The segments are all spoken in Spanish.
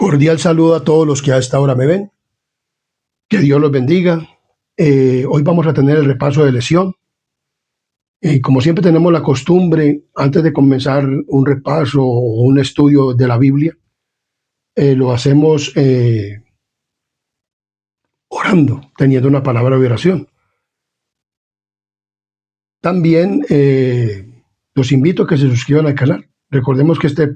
Cordial saludo a todos los que a esta hora me ven. Que Dios los bendiga. Hoy vamos a tener el repaso de lesión. Como siempre tenemos la costumbre, antes de comenzar un repaso o un estudio de la Biblia, lo hacemos orando, teniendo una palabra de oración. También los invito a que se suscriban al canal. Recordemos que este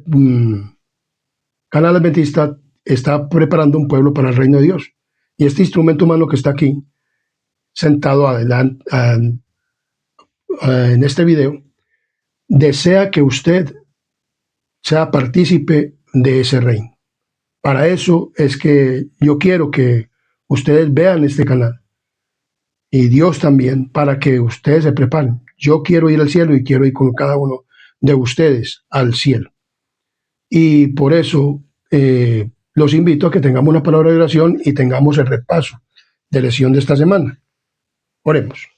canal adventista está preparando un pueblo para el reino de Dios. Y este instrumento humano que está aquí, sentado adelante, en este video, desea que usted sea partícipe de ese reino. Para eso es que yo quiero que ustedes vean este canal. Y Dios también, para que ustedes se preparen. Yo quiero ir al cielo y quiero ir con cada uno de ustedes al cielo. Y por eso los invito a que tengamos una palabra de oración y tengamos el repaso de lesión de esta semana. Oremos.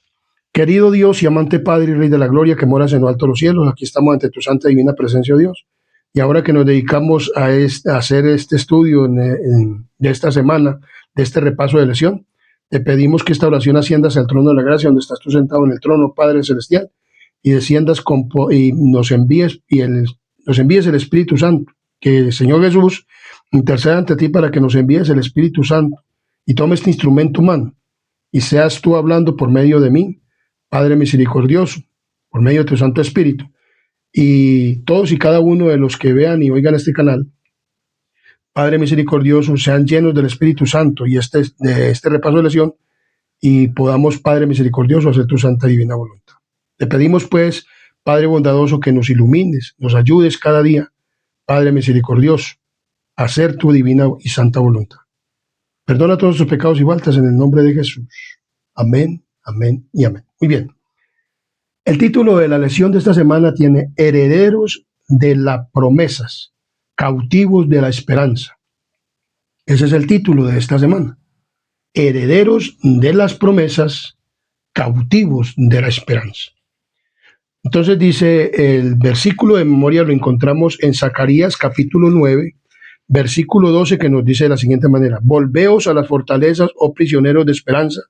Querido Dios y amante Padre y Rey de la Gloria, que moras en lo alto de los cielos, aquí estamos ante tu santa y divina presencia, oh Dios. Y ahora que nos dedicamos a hacer este estudio de esta semana, de este repaso de lesión, te pedimos que esta oración asciendas al trono de la gracia, donde estás tú sentado en el trono, Padre Celestial, y desciendas y nos envíes el Espíritu Santo, que el Señor Jesús interceda ante ti para que nos envíes el Espíritu Santo y tome este instrumento humano y seas tú hablando por medio de mí, Padre misericordioso, por medio de tu Santo Espíritu. Y todos y cada uno de los que vean y oigan este canal, Padre misericordioso, sean llenos del Espíritu Santo y de este repaso de lesión, y podamos, Padre misericordioso, hacer tu santa y divina voluntad. Te pedimos, pues, Padre bondadoso, que nos ilumines, nos ayudes cada día, Padre misericordioso, a hacer tu divina y santa voluntad. Perdona todos tus pecados y faltas en el nombre de Jesús. Amén, amén y amén. Muy bien. El título de la lesión de esta semana tiene Herederos de las promesas, cautivos de la esperanza. Ese es el título de esta semana. Herederos de las promesas, cautivos de la esperanza. Entonces dice el versículo de memoria, lo encontramos en Zacarías capítulo 9, versículo 12, que nos dice de la siguiente manera: volveos a las fortalezas, oh prisioneros de esperanza.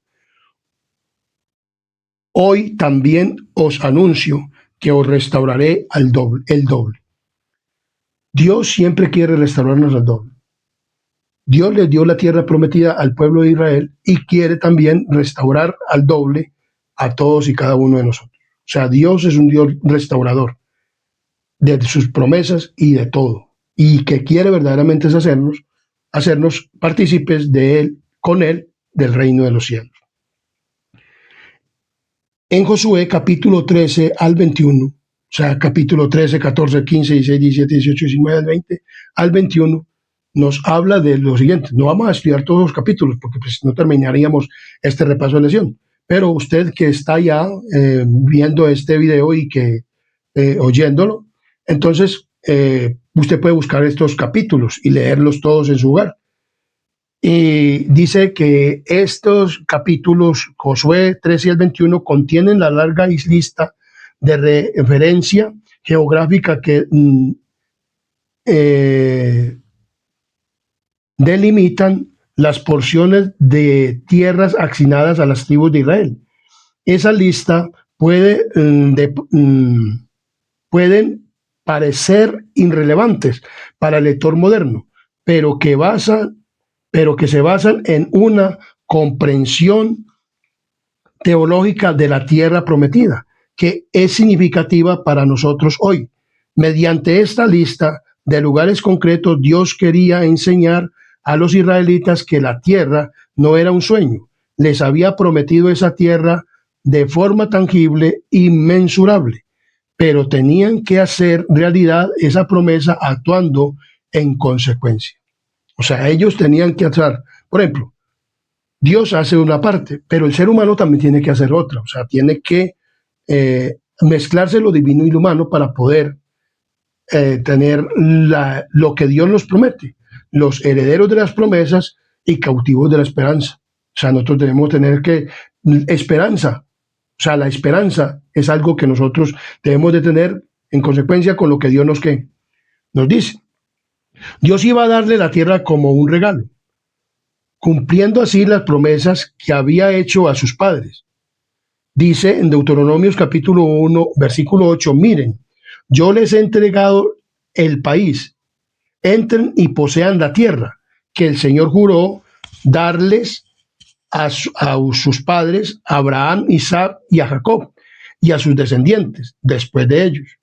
Hoy también os anuncio que os restauraré el doble. Dios siempre quiere restaurarnos al doble. Dios le dio la tierra prometida al pueblo de Israel y quiere también restaurar al doble a todos y cada uno de nosotros. O sea, Dios es un Dios restaurador de sus promesas y de todo. Y que quiere verdaderamente hacernos partícipes de Él, con Él, del reino de los cielos. En Josué capítulo 13 al 21, o sea, capítulo 13, 14, 15, 16, 17, 18, 19, al 20, al 21, nos habla de lo siguiente. No vamos a estudiar todos los capítulos porque pues, no terminaríamos este repaso de lesión. Pero usted que está ya viendo este video y que oyéndolo, entonces usted puede buscar estos capítulos y leerlos todos en su hogar. Y dice que estos capítulos, Josué 13 y el 21, contienen la larga lista de referencia geográfica que delimitan las porciones de tierras asignadas a las tribus de Israel. Esa lista pueden parecer irrelevantes para el lector moderno, pero que se basan en una comprensión teológica de la tierra prometida, que es significativa para nosotros hoy. Mediante esta lista de lugares concretos, Dios quería enseñar a los israelitas que la tierra no era un sueño. Les había prometido esa tierra de forma tangible y mensurable, pero tenían que hacer realidad esa promesa actuando en consecuencia. O sea, ellos tenían que hacer, por ejemplo, Dios hace una parte, pero el ser humano también tiene que hacer otra. O sea, tiene que mezclarse lo divino y lo humano para poder tener lo que Dios nos promete, los herederos de las promesas y cautivos de la esperanza. O sea, nosotros debemos tener esperanza. O sea, la esperanza es algo que nosotros debemos de tener en consecuencia con lo que Dios nos dice. Dios iba a darle la tierra como un regalo, cumpliendo así las promesas que había hecho a sus padres. Dice en Deuteronomios capítulo 1, versículo 8, miren, yo les he entregado el país, entren y posean la tierra, que el Señor juró darles a sus padres, a Abraham, Isaac y a Jacob, y a sus descendientes después de ellos.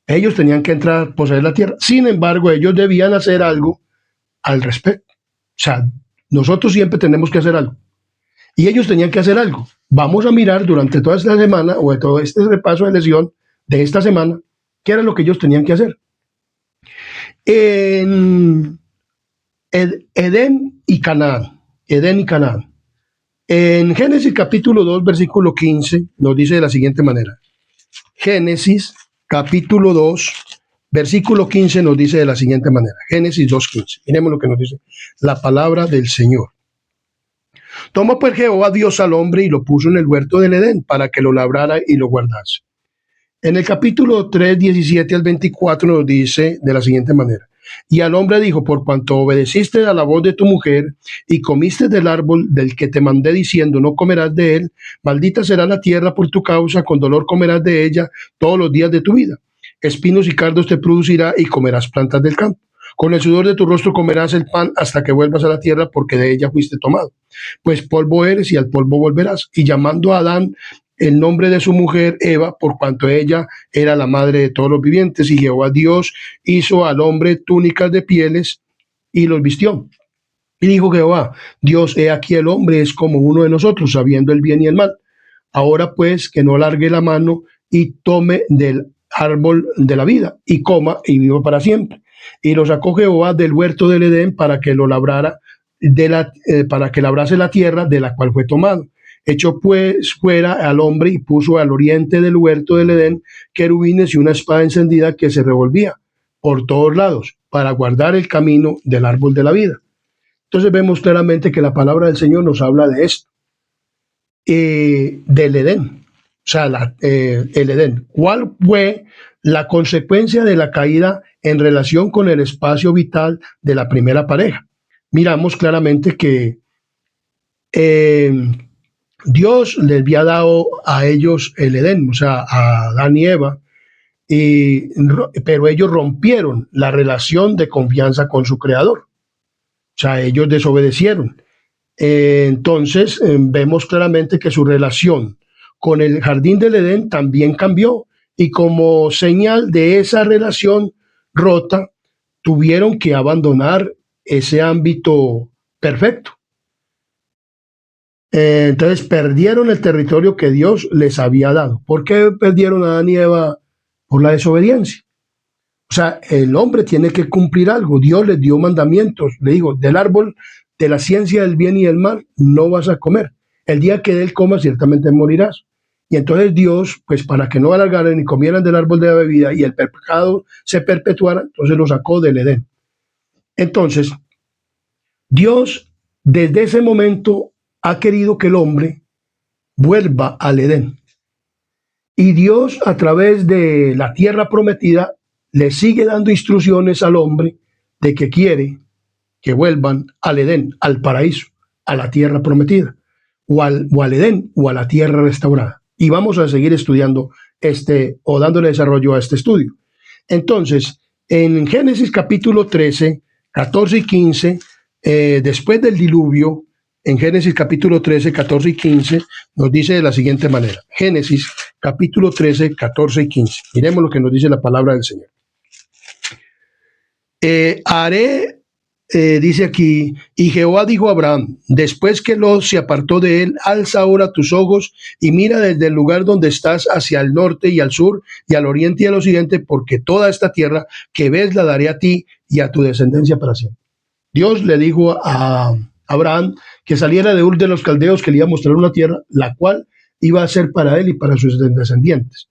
Ellos tenían que entrar a poseer la tierra. Sin embargo, ellos debían hacer algo al respecto. O sea, nosotros siempre tenemos que hacer algo. Y ellos tenían que hacer algo. Vamos a mirar durante toda esta semana, o de todo este repaso de lección de esta semana, qué era lo que ellos tenían que hacer. En Edén y Canaán. Edén y Canaán. En Génesis capítulo 2, versículo 15, nos dice de la siguiente manera. Génesis capítulo 2, versículo 15 nos dice de la siguiente manera. Génesis 2:15. Miremos lo que nos dice la palabra del Señor. Tomó pues Jehová Dios al hombre y lo puso en el huerto del Edén para que lo labrara y lo guardase. En el capítulo 3, 17 al 24 nos dice de la siguiente manera. Y al hombre dijo, por cuanto obedeciste a la voz de tu mujer y comiste del árbol del que te mandé diciendo, no comerás de él, maldita será la tierra por tu causa, con dolor comerás de ella todos los días de tu vida. Espinos y cardos te producirá y comerás plantas del campo. Con el sudor de tu rostro comerás el pan hasta que vuelvas a la tierra, porque de ella fuiste tomado. Pues polvo eres y al polvo volverás. Y llamando a Adán el nombre de su mujer Eva, por cuanto ella era la madre de todos los vivientes, y Jehová Dios hizo al hombre túnicas de pieles y los vistió. Y dijo Jehová, Dios, he aquí el hombre es como uno de nosotros, sabiendo el bien y el mal. Ahora pues que no alargue la mano y tome del árbol de la vida, y coma y viva para siempre. Y lo sacó Jehová del huerto del Edén para que lo labrara, para que labrase la tierra de la cual fue tomado. Echó pues fuera al hombre y puso al oriente del huerto del Edén querubines y una espada encendida que se revolvía por todos lados para guardar el camino del árbol de la vida. Entonces vemos claramente que la palabra del Señor nos habla de esto, del Edén, o sea, el Edén. ¿Cuál fue la consecuencia de la caída en relación con el espacio vital de la primera pareja? Miramos claramente que Dios les había dado a ellos el Edén, o sea, a Adán y Eva, pero ellos rompieron la relación de confianza con su Creador. O sea, ellos desobedecieron. Entonces, vemos claramente que su relación con el jardín del Edén también cambió. Y como señal de esa relación rota, tuvieron que abandonar ese ámbito perfecto. Entonces perdieron el territorio que Dios les había dado. ¿Por qué perdieron a Adán y Eva? Por la desobediencia. O sea, el hombre tiene que cumplir algo. Dios les dio mandamientos. Le digo, del árbol de la ciencia del bien y del mal no vas a comer. El día que de él comas, ciertamente morirás. Y entonces Dios, pues para que no alargaran ni comieran del árbol de la bebida y el pecado se perpetuara, entonces lo sacó del Edén. Entonces, Dios desde ese momento ha querido que el hombre vuelva al Edén. Y Dios, a través de la tierra prometida, le sigue dando instrucciones al hombre de que quiere que vuelvan al Edén, al paraíso, a la tierra prometida, o al Edén, o a la tierra restaurada. Y vamos a seguir estudiando o dándole desarrollo a este estudio. Entonces, en Génesis capítulo 13, 14 y 15, después del diluvio, en Génesis capítulo 13, 14 y 15, nos dice de la siguiente manera. Génesis capítulo 13, 14 y 15. Miremos lo que nos dice la palabra del Señor. Dice aquí, y Jehová dijo a Abraham, después que Lot se apartó de él, alza ahora tus ojos y mira desde el lugar donde estás hacia el norte y al sur y al oriente y al occidente, porque toda esta tierra que ves la daré a ti y a tu descendencia para siempre. Dios le dijo a Abraham que saliera de Ur de los Caldeos, que le iba a mostrar una tierra, la cual iba a ser para él y para sus descendientes.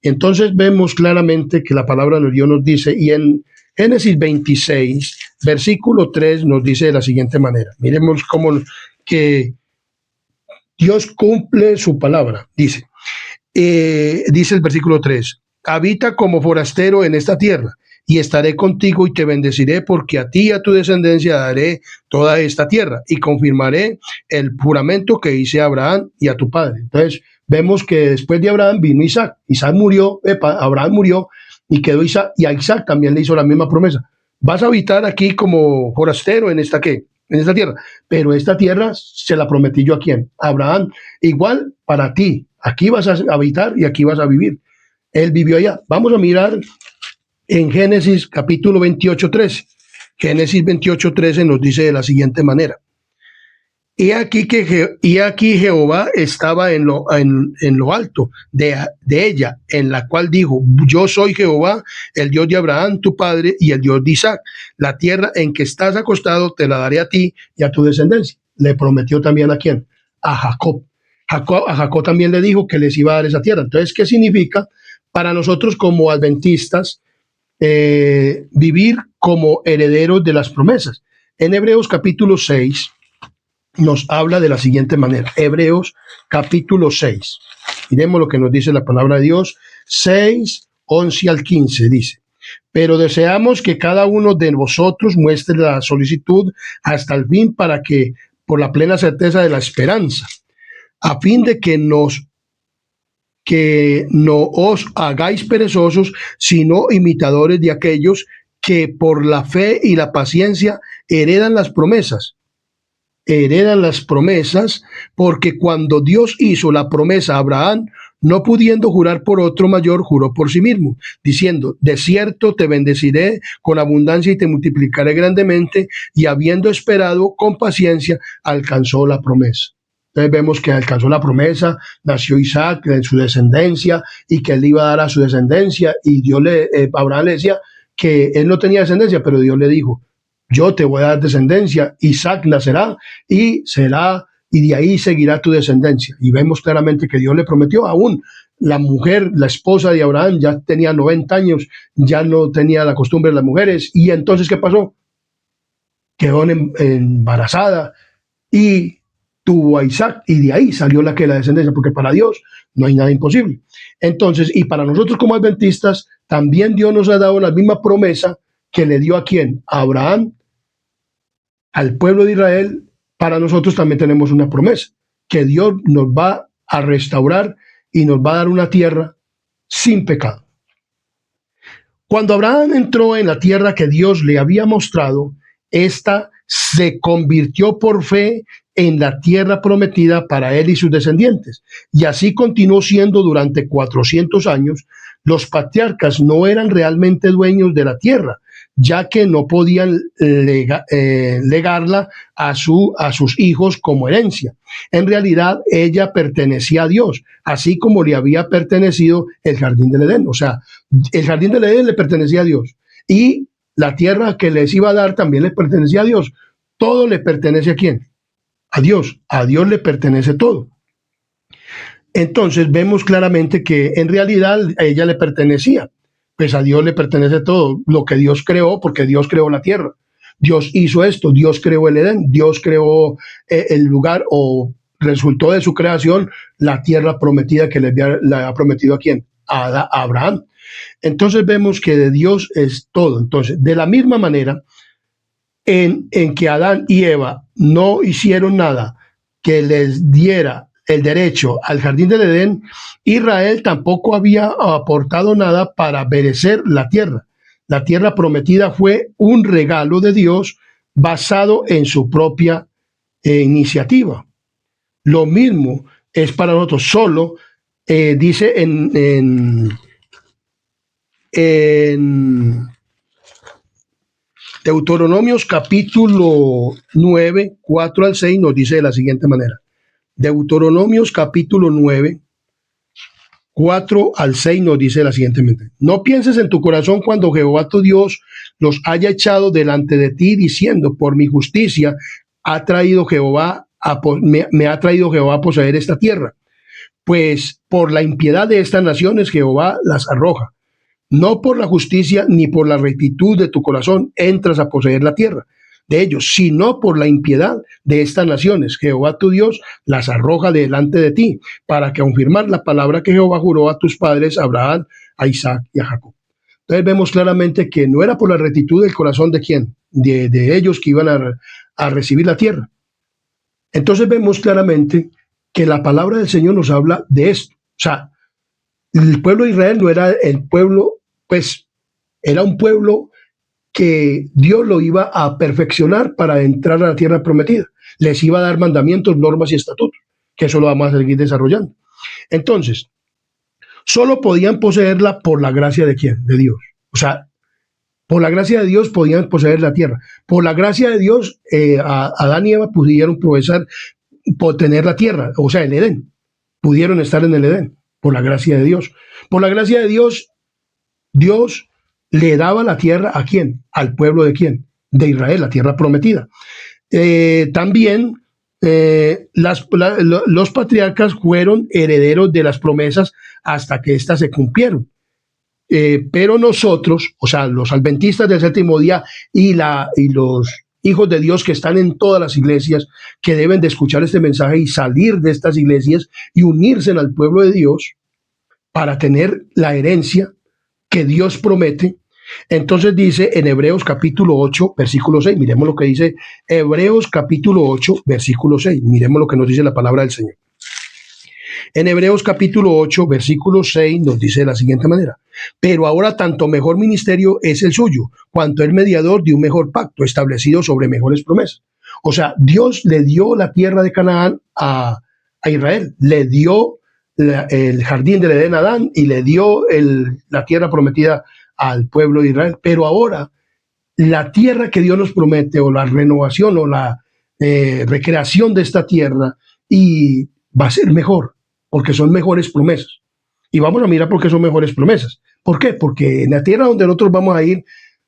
Entonces vemos claramente que la palabra de Dios nos dice, y en Génesis 26, versículo 3 nos dice de la siguiente manera. Miremos cómo que Dios cumple su palabra. Dice el versículo 3, habita como forastero en esta tierra y estaré contigo y te bendeciré, porque a ti y a tu descendencia daré toda esta tierra, y confirmaré el juramento que hice a Abraham y a tu padre. Entonces, vemos que después de Abraham vino Isaac. Isaac murió, Abraham murió, y quedó Isaac, y a Isaac también le hizo la misma promesa. Vas a habitar aquí como forastero en esta, ¿qué? En esta tierra, pero esta tierra se la prometí yo a quién, a Abraham. Igual para ti, aquí vas a habitar y aquí vas a vivir. Él vivió allá. Vamos a mirar en Génesis capítulo 28:13. Génesis 28:13 nos dice de la siguiente manera: y aquí Jehová estaba en lo alto de ella, en la cual dijo: yo soy Jehová, el Dios de Abraham tu padre y el Dios de Isaac. La tierra en que estás acostado te la daré a ti y a tu descendencia. Le prometió también ¿a quién? A Jacob. A Jacob también le dijo que les iba a dar esa tierra. Entonces, ¿qué significa para nosotros como adventistas vivir como herederos de las promesas? En Hebreos capítulo 6 nos habla de la siguiente manera. Hebreos capítulo 6. Miremos lo que nos dice la palabra de Dios. 6, 11 al 15 dice: pero deseamos que cada uno de vosotros muestre la solicitud hasta el fin, para que, por la plena certeza de la esperanza, a fin de que no os hagáis perezosos, sino imitadores de aquellos que por la fe y la paciencia heredan las promesas. Porque cuando Dios hizo la promesa a Abraham, no pudiendo jurar por otro mayor, juró por sí mismo, diciendo: de cierto te bendeciré con abundancia y te multiplicaré grandemente, y habiendo esperado con paciencia, alcanzó la promesa. Entonces vemos que alcanzó la promesa, nació Isaac en su descendencia, y que él iba a dar a su descendencia, y Abraham le decía que él no tenía descendencia, pero Dios le dijo: yo te voy a dar descendencia, Isaac nacerá y de ahí seguirá tu descendencia. Y vemos claramente que Dios le prometió. Aún la mujer, la esposa de Abraham, ya tenía 90 años, ya no tenía la costumbre de las mujeres. Y entonces, ¿qué pasó? Quedó embarazada y tuvo a Isaac, y de ahí salió la descendencia, porque para Dios no hay nada imposible. Entonces, y para nosotros como adventistas, también Dios nos ha dado la misma promesa que le dio ¿a quién? A Abraham, al pueblo de Israel. Para nosotros también tenemos una promesa, que Dios nos va a restaurar y nos va a dar una tierra sin pecado. Cuando Abraham entró en la tierra que Dios le había mostrado, esta se convirtió por fe en la tierra prometida para él y sus descendientes. Y así continuó siendo durante 400 años. Los patriarcas no eran realmente dueños de la tierra, ya que no podían legarla a sus hijos como herencia. En realidad, ella pertenecía a Dios, así como le había pertenecido el jardín del Edén. O sea, el jardín del Edén le pertenecía a Dios, y la tierra que les iba a dar también le pertenecía a Dios. Todo le pertenece ¿a quién? A Dios. A Dios le pertenece todo. Entonces vemos claramente que en realidad a ella le pertenecía. Pues a Dios le pertenece todo, lo que Dios creó, porque Dios creó la tierra. Dios hizo esto, Dios creó el Edén, Dios creó el lugar, o resultó de su creación la tierra prometida que le ha prometido ¿a quién? A Abraham. Entonces vemos que de Dios es todo. Entonces, de la misma manera en que Adán y Eva no hicieron nada que les diera el derecho al jardín del Edén, Israel tampoco había aportado nada para merecer la tierra. La tierra prometida fue un regalo de Dios basado en su propia iniciativa. Lo mismo es para nosotros. Solo dice en Deuteronomios capítulo 9, 4 al 6 nos dice de la siguiente manera. Deuteronomios capítulo 9, 4 al 6 nos dice de la siguiente manera: no pienses en tu corazón cuando Jehová tu Dios los haya echado delante de ti, diciendo: por mi justicia me ha traído Jehová a poseer esta tierra. Pues por la impiedad de estas naciones Jehová las arroja. No por la justicia ni por la rectitud de tu corazón entras a poseer la tierra de ellos, sino por la impiedad de estas naciones. Jehová tu Dios las arroja delante de ti, para confirmar la palabra que Jehová juró a tus padres, a Abraham, a Isaac y a Jacob. Entonces vemos claramente que no era por la rectitud del corazón de quién, de ellos que iban a recibir la tierra. Entonces vemos claramente que la palabra del Señor nos habla de esto. O sea, el pueblo de Israel no era el pueblo, pues era un pueblo que Dios lo iba a perfeccionar para entrar a la tierra prometida. Les iba a dar mandamientos, normas y estatutos, que eso lo vamos a seguir desarrollando. Entonces, solo podían poseerla por la gracia de quién, de Dios. O sea, por la gracia de Dios podían poseer la tierra. Por la gracia de Dios, Adán y Eva pudieron por tener la tierra, o sea, el Edén. Pudieron estar en el Edén, por la gracia de Dios. Por la gracia de Dios, Dios le daba la tierra ¿a quién? Al pueblo de quién? De Israel, la tierra prometida. También los patriarcas fueron herederos de las promesas hasta que éstas se cumplieron. Pero nosotros, o sea, los adventistas del séptimo día y los hijos de Dios que están en todas las iglesias, que deben de escuchar este mensaje y salir de estas iglesias y unirse al pueblo de Dios para tener la herencia que Dios promete. Entonces dice en Hebreos capítulo 8, versículo 6, miremos lo que dice Hebreos capítulo 8, versículo 6, miremos lo que nos dice la palabra del Señor. En Hebreos capítulo 8, versículo 6 nos dice de la siguiente manera: pero ahora tanto mejor ministerio es el suyo, cuanto el mediador de un mejor pacto establecido sobre mejores promesas. O sea, Dios le dio la tierra de Canaán a Israel, le dio el jardín del Edén a Adán y le dio la tierra prometida al pueblo de Israel. Pero ahora la tierra que Dios nos promete, o la renovación o la recreación de esta tierra, y va a ser mejor, porque son mejores promesas. Y vamos a mirar por qué son mejores promesas. ¿Por qué? Porque en la tierra donde nosotros vamos a ir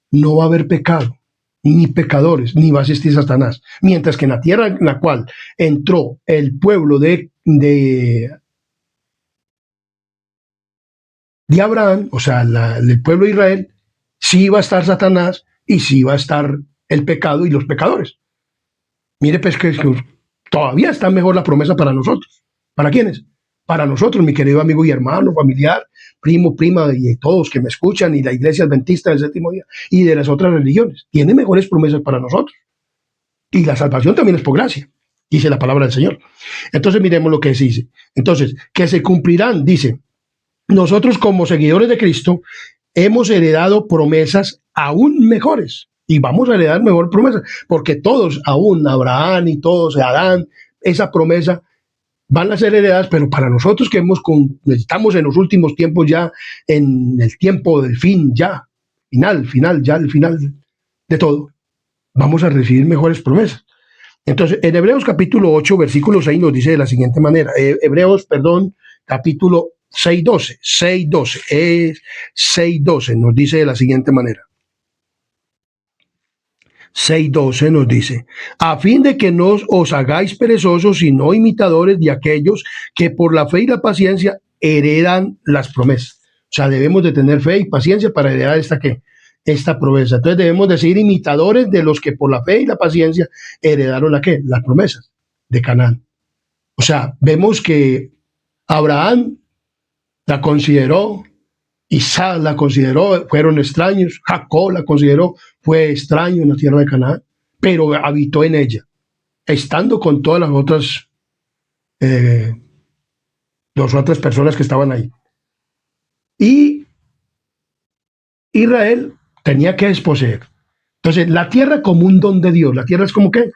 no va a haber pecado, ni pecadores, ni va a existir Satanás. Mientras que en la tierra en la cual entró el pueblo de Abraham, o sea, el pueblo de Israel, sí va a estar Satanás y sí va a estar el pecado y los pecadores. Mire, pues que todavía está mejor la promesa para nosotros. ¿Para quiénes? Para nosotros, mi querido amigo y hermano, familiar, primo, prima, y todos que me escuchan, y la iglesia adventista del séptimo día, y de las otras religiones. Tiene mejores promesas para nosotros. Y la salvación también es por gracia, dice la palabra del Señor. Entonces miremos lo que dice. Entonces, que se cumplirán, dice, nosotros como seguidores de Cristo hemos heredado promesas aún mejores. Y vamos a heredar mejor promesas, porque todos, aún Abraham y todos, Adán, esa promesa van a ser heredadas, pero para nosotros que estamos en los últimos tiempos, ya en el tiempo del fin, ya, el final de todo, vamos a recibir mejores promesas. Entonces, en Hebreos capítulo 8, versículo 6 nos dice de la siguiente manera, capítulo 6:12 nos dice de la siguiente manera. 6:12 nos dice, a fin de que no os hagáis perezosos, sino imitadores de aquellos que por la fe y la paciencia heredan las promesas. O sea, debemos de tener fe y paciencia para heredar esta promesa. Entonces debemos de ser imitadores de los que por la fe y la paciencia heredaron las promesas de Canaán. O sea, vemos que Abraham la consideró, Isaac la consideró, fueron extraños, Jacob la consideró, fue extraño en la tierra de Canaán, pero habitó en ella, estando con todas las otras personas que estaban ahí. Y Israel tenía que desposeer. Entonces, la tierra como un don de Dios, la tierra es como ¿qué?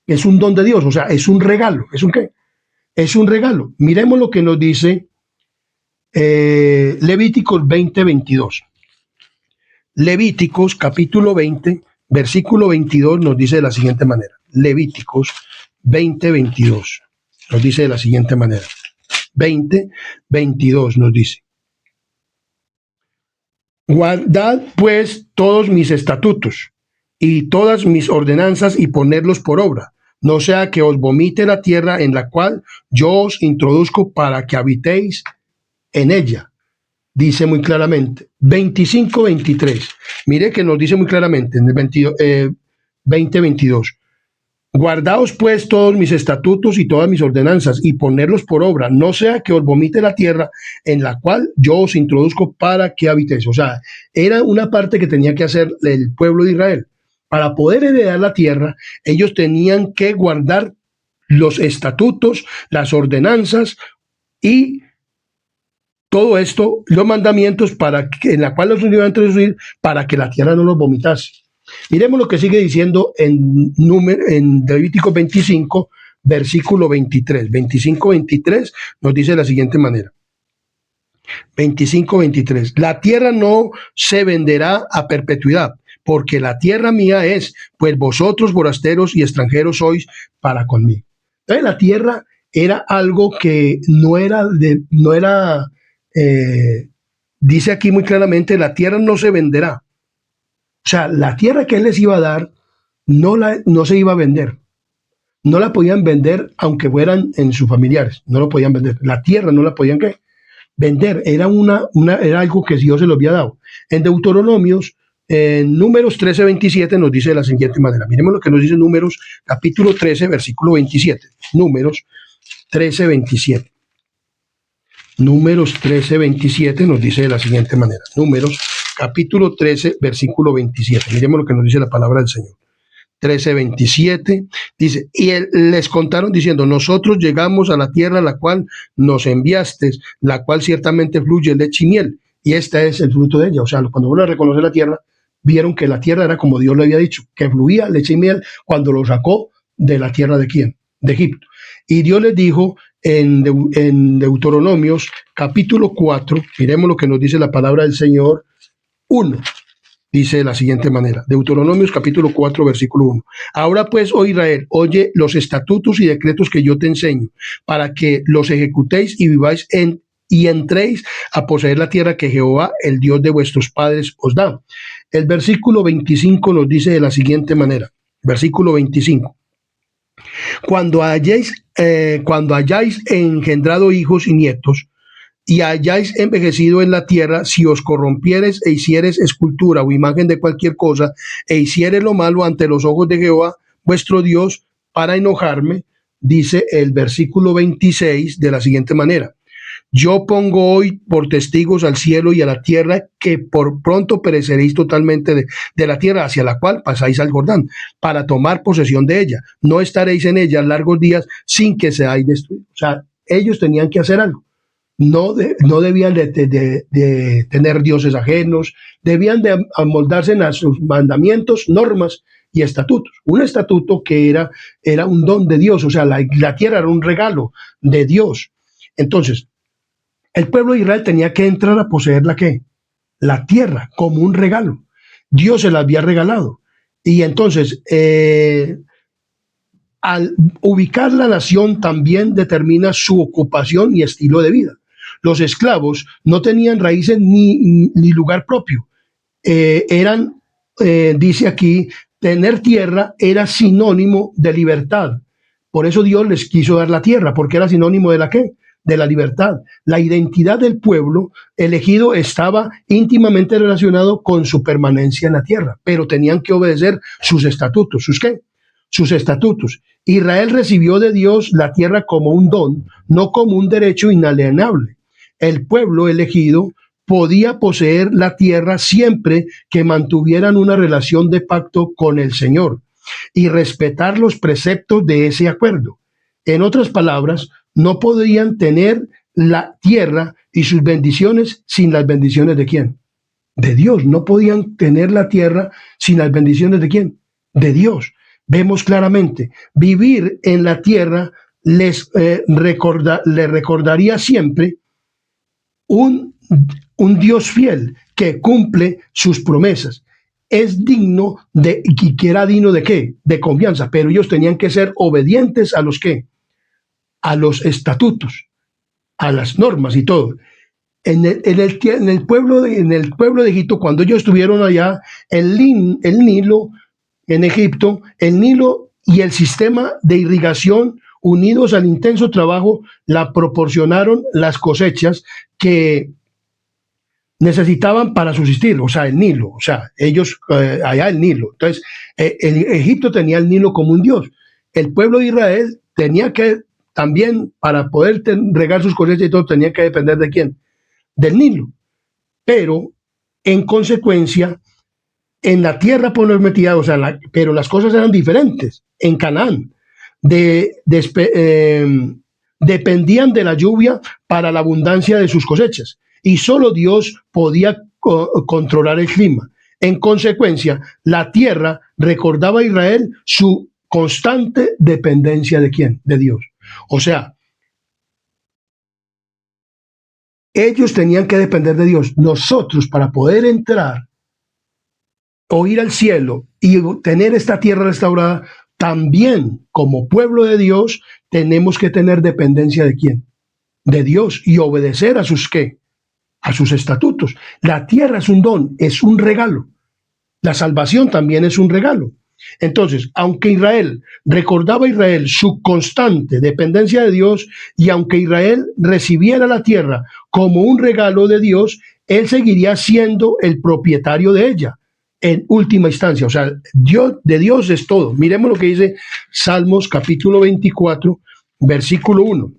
Es un don de Dios, o sea, es un regalo. ¿Es un qué? Es un regalo. Miremos lo que nos dice Levíticos 20:22. Levíticos capítulo 20, versículo 22 nos dice de la siguiente manera. Levíticos 20:22 nos dice de la siguiente manera. 20:22 nos dice: guardad pues todos mis estatutos y todas mis ordenanzas y ponerlos por obra, no sea que os vomite la tierra en la cual yo os introduzco para que habitéis en ella. Dice muy claramente, 25:23. Mire que nos dice muy claramente en el 20:22. Guardaos pues todos mis estatutos y todas mis ordenanzas y ponerlos por obra, no sea que os vomite la tierra en la cual yo os introduzco para que habitéis. O sea, era una parte que tenía que hacer el pueblo de Israel. Para poder heredar la tierra, ellos tenían que guardar los estatutos, las ordenanzas y todo esto, los mandamientos en la cual los iban a introducir para que la tierra no los vomitase. Miremos lo que sigue diciendo en Levítico 25, versículo 23. 25-23 nos dice de la siguiente manera. 25-23. La tierra no se venderá a perpetuidad, porque la tierra mía es, pues vosotros forasteros y extranjeros sois para conmigo. Entonces la tierra era algo que no era, dice aquí muy claramente, la tierra no se venderá. O sea, la tierra que él les iba a dar no se iba a vender. No la podían vender aunque fueran en sus familiares. No lo podían vender. La tierra no la podían vender. Era era algo que Dios se lo había dado. En Deuteronomios, Números 13-27 nos dice de la siguiente manera. Miremos lo que nos dice Números, capítulo 13, versículo 27. Números 13-27. Números 13-27 nos dice de la siguiente manera. Números capítulo 13, versículo 27. Miremos lo que nos dice la palabra del Señor. 13:27 dice, y les contaron diciendo, nosotros llegamos a la tierra a la cual nos enviaste, la cual ciertamente fluye leche y miel, y este es el fruto de ella. O sea, cuando vuelven a reconocer la tierra, vieron que la tierra era como Dios le había dicho, que fluía leche y miel cuando lo sacó de la tierra de ¿quién? De Egipto. Y Dios les dijo en Deuteronomios capítulo 4, miremos lo que nos dice la palabra del Señor, 1. Dice de la siguiente manera, Deuteronomios capítulo 4, versículo 1. Ahora pues, oh Israel, oye los estatutos y decretos que yo te enseño, para que los ejecutéis y viváis y entréis a poseer la tierra que Jehová, el Dios de vuestros padres, os da. El versículo 25 nos dice de la siguiente manera, versículo 25. Cuando hayáis engendrado hijos y nietos, y hayáis envejecido en la tierra, si os corrompieres e hicieres escultura o imagen de cualquier cosa, e hicieres lo malo ante los ojos de Jehová, vuestro Dios, para enojarme, dice el versículo 26 de la siguiente manera. Yo pongo hoy por testigos al cielo y a la tierra que por pronto pereceréis totalmente de la tierra hacia la cual pasáis al Jordán, para tomar posesión de ella. No estaréis en ella largos días sin que seáis destruidos. O sea, ellos tenían que hacer algo. No debían de tener dioses ajenos, debían de amoldarse a sus mandamientos, normas y estatutos. Un estatuto que era un don de Dios, o sea, la tierra era un regalo de Dios. Entonces, el pueblo de Israel tenía que entrar a poseer la tierra como un regalo. Dios se la había regalado. Y entonces, al ubicar la nación también determina su ocupación y estilo de vida. Los esclavos no tenían raíces ni lugar propio. Dice aquí, tener tierra era sinónimo de libertad. Por eso Dios les quiso dar la tierra, porque era sinónimo de la ¿qué? De la libertad. La identidad del pueblo elegido estaba íntimamente relacionado con su permanencia en la tierra, pero tenían que obedecer sus estatutos. ¿Sus qué? Sus estatutos. Israel recibió de Dios la tierra como un don, no como un derecho inalienable. El pueblo elegido podía poseer la tierra siempre que mantuvieran una relación de pacto con el Señor y respetar los preceptos de ese acuerdo. En otras palabras, no podían tener la tierra y sus bendiciones sin las bendiciones de ¿quién? De Dios. No podían tener la tierra sin las bendiciones de ¿quién? De Dios. Vemos claramente, vivir en la tierra les recordaría siempre un Dios fiel que cumple sus promesas. Es digno y que era digno de ¿qué? De confianza, pero ellos tenían que ser obedientes a los ¿qué? A los estatutos, a las normas y todo. En el pueblo de Egipto, cuando ellos estuvieron allá, el Nilo, en Egipto, el Nilo y el sistema de irrigación unidos al intenso trabajo la proporcionaron las cosechas que necesitaban para subsistir, o sea, el Nilo, o sea, ellos, allá el Nilo. Entonces, Egipto tenía el Nilo como un dios. el pueblo de Israel tenía que también, para poder regar sus cosechas y todo, tenía que depender ¿de quién? Del Nilo. Pero, en consecuencia, en la tierra prometida, o sea, pero las cosas eran diferentes. En Canaán, dependían de la lluvia para la abundancia de sus cosechas. Y solo Dios podía controlar el clima. En consecuencia, la tierra recordaba a Israel su constante dependencia ¿de quién? De Dios. O sea, ellos tenían que depender de Dios. Nosotros, para poder entrar o ir al cielo y tener esta tierra restaurada, también como pueblo de Dios tenemos que tener dependencia ¿de quién? De Dios, y obedecer a sus ¿qué? A sus estatutos. La tierra es un don, es un regalo. La salvación también es un regalo. Entonces, aunque Israel, recordaba a Israel su constante dependencia de Dios, y aunque Israel recibiera la tierra como un regalo de Dios, él seguiría siendo el propietario de ella en última instancia. O sea, de Dios es todo. Miremos lo que dice Salmos capítulo 24, versículo 1.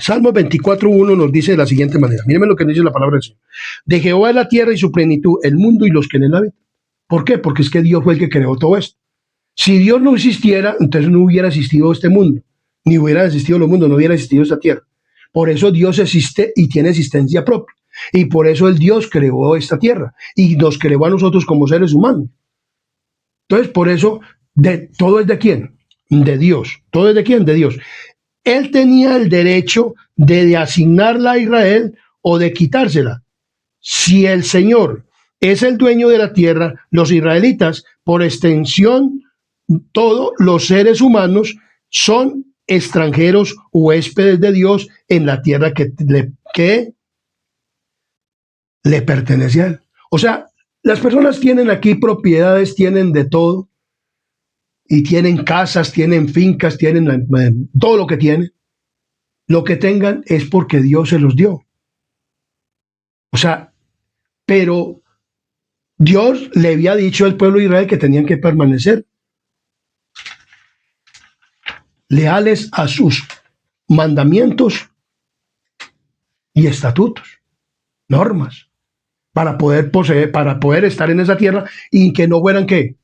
Salmos 24:1 nos dice de la siguiente manera. Mírenme lo que dice la palabra del Señor. De Jehová es la tierra y su plenitud, el mundo y los que en él habitan. ¿Por qué? Porque es que Dios fue el que creó todo esto. Si Dios no existiera, entonces no hubiera existido este mundo, ni hubiera existido los mundos, no hubiera existido esta tierra. Por eso Dios existe y tiene existencia propia. Y por eso el Dios creó esta tierra y nos creó a nosotros como seres humanos. Entonces, por eso, todo es de quién? De Dios. ¿Todo es de quién? De Dios. Él tenía el derecho de asignarla a Israel o de quitársela. Si el Señor es el dueño de la tierra, los israelitas, por extensión, todos los seres humanos son extranjeros o huéspedes de Dios en la tierra que le pertenece a él. O sea, las personas tienen aquí propiedades, tienen de todo, y tienen casas, tienen fincas, tienen todo lo que tienen. Lo que tengan es porque Dios se los dio. O sea, pero Dios le había dicho al pueblo de Israel que tenían que permanecer leales a sus mandamientos y estatutos, normas, para poder poseer, para poder estar en esa tierra y que no fueran ¿qué?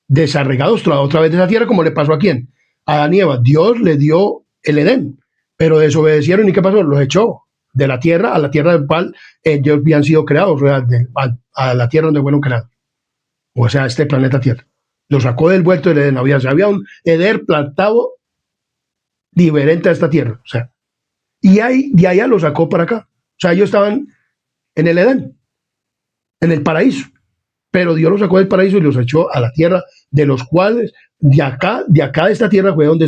Desarraigados otra vez de esa tierra, como le pasó a quién? A Adán y Eva. Dios le dio el Edén, pero desobedecieron y ¿qué pasó? Los echó de la tierra a la tierra del cual ellos habían sido creados, a la tierra donde fueron creados, o sea, este planeta Tierra. Los sacó del vuelto del Edén. Había un Edén plantado diferente a esta tierra, o sea, y de allá lo sacó para acá. O sea, ellos estaban en el Edén, en el paraíso, pero Dios los sacó del paraíso y los echó a la tierra, de los cuales de acá de esta tierra fue donde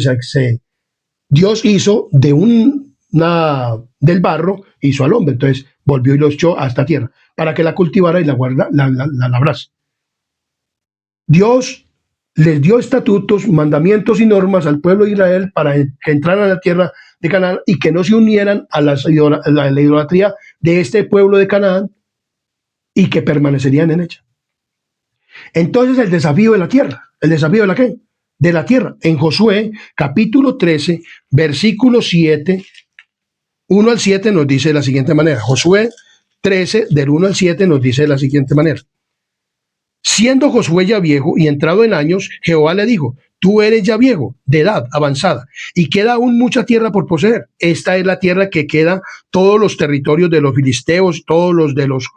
Dios hizo del barro, hizo al hombre. Entonces volvió y los echó a esta tierra para que la cultivara y la labrase. Dios les dio estatutos, mandamientos y normas al pueblo de Israel para que entraran a la tierra de Canaán y que no se unieran a la idolatría de este pueblo de Canaán y que permanecerían en ella. Entonces el desafío de la tierra, ¿el desafío de la qué? De la tierra. En Josué capítulo 13, versículo 7, 1 al 7 nos dice de la siguiente manera. Josué 13, del 1 al 7 nos dice de la siguiente manera. Siendo Josué ya viejo y entrado en años, Jehová le dijo: tú eres ya viejo, de edad avanzada, y queda aún mucha tierra por poseer. Esta es la tierra que queda, todos los territorios de los filisteos, todos los de los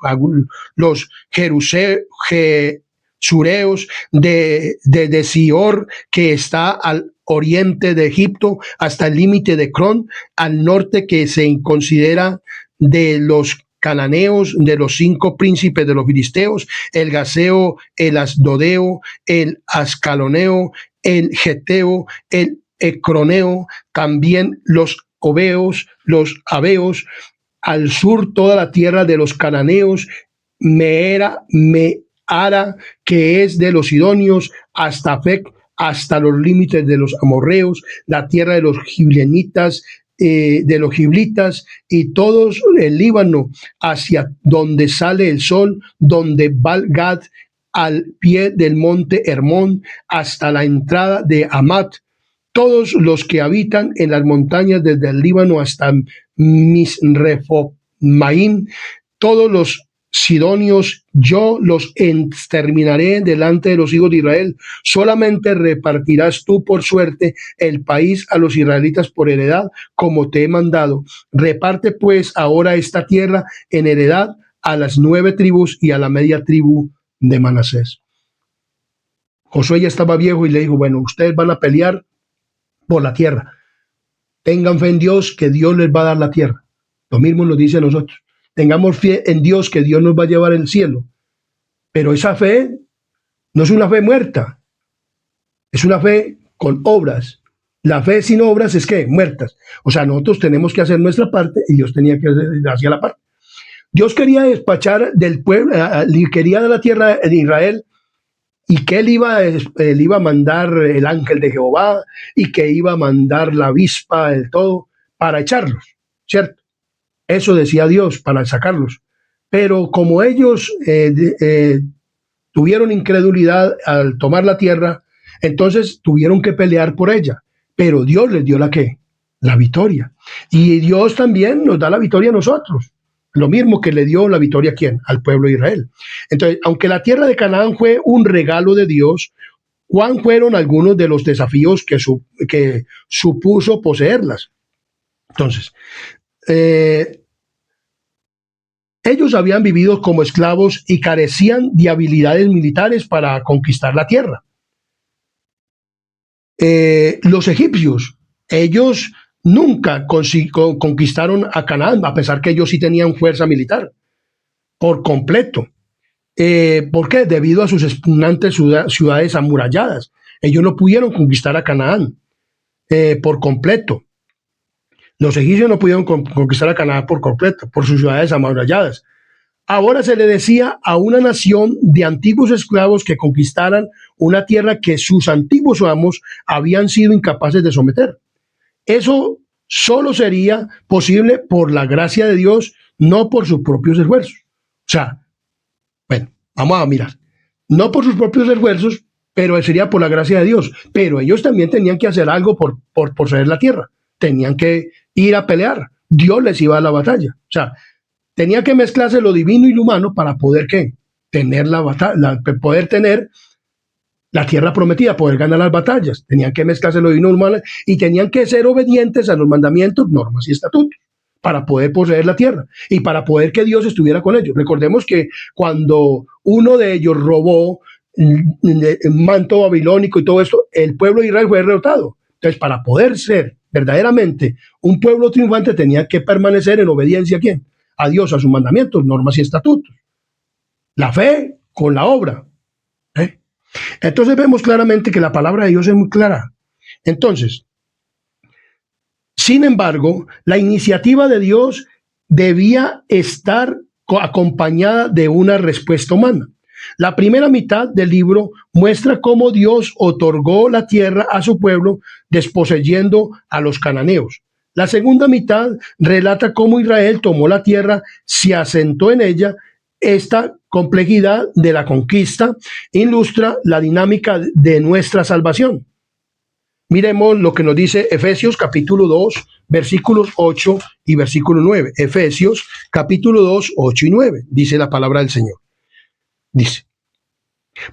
sureos, de Sior, que está al oriente de Egipto, hasta el límite de Cron, al norte, que se considera de los cananeos, de los 5 príncipes de los filisteos, el gaseo, el asdodeo, el ascaloneo, el geteo, el ecroneo, también los obeos, los abeos, al sur toda la tierra de los cananeos, Meara, que es de los sidonios, hasta Fec, hasta los límites de los amorreos, la tierra de los giblenitas, de los giblitas, y todos el Líbano hacia donde sale el sol, donde Baal-Gad, al pie del monte Hermón, hasta la entrada de Amat, todos los que habitan en las montañas desde el Líbano hasta Misrefomaim, todos los sidonios, yo los exterminaré delante de los hijos de Israel. Solamente repartirás tú por suerte el país a los israelitas por heredad, como te he mandado. Reparte pues ahora esta tierra en heredad a las 9 tribus y a la media tribu de Manasés. Josué ya estaba viejo y le dijo, bueno, ustedes van a pelear por la tierra. Tengan fe en Dios, que Dios les va a dar la tierra. Lo mismo nos dice a nosotros. Tengamos fe en Dios, que Dios nos va a llevar al cielo. Pero esa fe no es una fe muerta, es una fe con obras. La fe sin obras es que muertas. O sea, nosotros tenemos que hacer nuestra parte y Dios tenía que hacer la parte. Dios quería despachar del pueblo, quería de la tierra de Israel, y que él iba a mandar el ángel de Jehová y que iba a mandar la avispa, el todo, para echarlos, ¿cierto? Eso decía Dios, para sacarlos. Pero como ellos tuvieron incredulidad al tomar la tierra, entonces tuvieron que pelear por ella. Pero Dios les dio la victoria. Y Dios también nos da la victoria a nosotros. Lo mismo que le dio la victoria ¿a quién? Al pueblo de Israel. Entonces, aunque la tierra de Canaán fue un regalo de Dios, ¿cuáles fueron algunos de los desafíos que supuso poseerlas? Entonces, ellos habían vivido como esclavos y carecían de habilidades militares para conquistar la tierra. Los egipcios, ellos nunca conquistaron a Canaán, a pesar que ellos sí tenían fuerza militar, por completo. ¿Por qué? Debido a sus expugnantes ciudades amuralladas. Ellos no pudieron conquistar a Canaán por completo. Los egipcios no pudieron conquistar a Canaán por completo, por sus ciudades amuralladas. Ahora se le decía a una nación de antiguos esclavos que conquistaran una tierra que sus antiguos amos habían sido incapaces de someter. Eso solo sería posible por la gracia de Dios, no por sus propios esfuerzos. O sea, bueno, vamos a mirar. No por sus propios esfuerzos, pero sería por la gracia de Dios. Pero ellos también tenían que hacer algo por poseer la tierra. Tenían que ir a pelear. Dios les iba a la batalla. O sea, tenía que mezclarse lo divino y lo humano para poder tener la batalla, poder tener la tierra prometida, poder ganar las batallas. Tenían que mezclarse lo divino y lo humano y tenían que ser obedientes a los mandamientos, normas y estatutos para poder poseer la tierra y para poder que Dios estuviera con ellos. Recordemos que cuando uno de ellos robó un manto babilónico y todo esto, el pueblo de Israel fue derrotado. Entonces, para poder ser verdaderamente un pueblo triunfante, tenía que permanecer en obediencia ¿a quién? A Dios, a sus mandamientos, normas y estatutos. La fe con la obra. Entonces vemos claramente que la palabra de Dios es muy clara. Entonces, sin embargo, la iniciativa de Dios debía estar acompañada de una respuesta humana. La primera mitad del libro muestra cómo Dios otorgó la tierra a su pueblo, desposeyendo a los cananeos. La segunda mitad relata cómo Israel tomó la tierra, se asentó en ella. Esta complejidad de la conquista ilustra la dinámica de nuestra salvación. Miremos lo que nos dice Efesios capítulo 2, versículos 8 y versículo 9. Efesios capítulo 2, 8 y 9. Dice la palabra del Señor. Dice,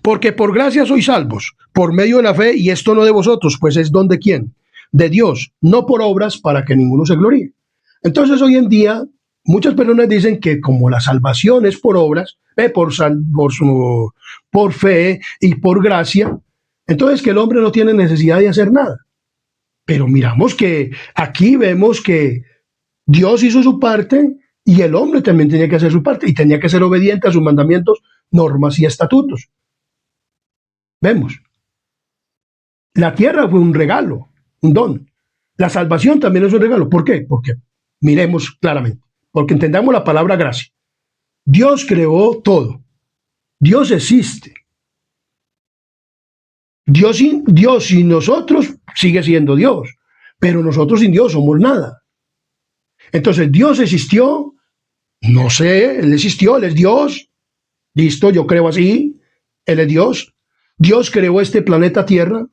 porque por gracia sois salvos, por medio de la fe, y esto no de vosotros, pues es don de quién, de Dios, no por obras para que ninguno se gloríe. Entonces hoy en día muchas personas dicen que como la salvación es por obras, por fe y por gracia, entonces que el hombre no tiene necesidad de hacer nada. Pero miramos que aquí vemos que Dios hizo su parte y el hombre también tenía que hacer su parte y tenía que ser obediente a sus mandamientos, normas y estatutos. Vemos. La tierra fue un regalo, un don. La salvación también es un regalo. ¿Por qué? Porque miremos claramente. Porque entendamos la palabra gracia. Dios creó todo. Dios existe. Dios sin nosotros sigue siendo Dios. Pero nosotros sin Dios somos nada. Entonces Dios existió. No sé, Él existió, Él es Dios. Listo, yo creo así. Él es Dios. Dios creó este planeta Tierra.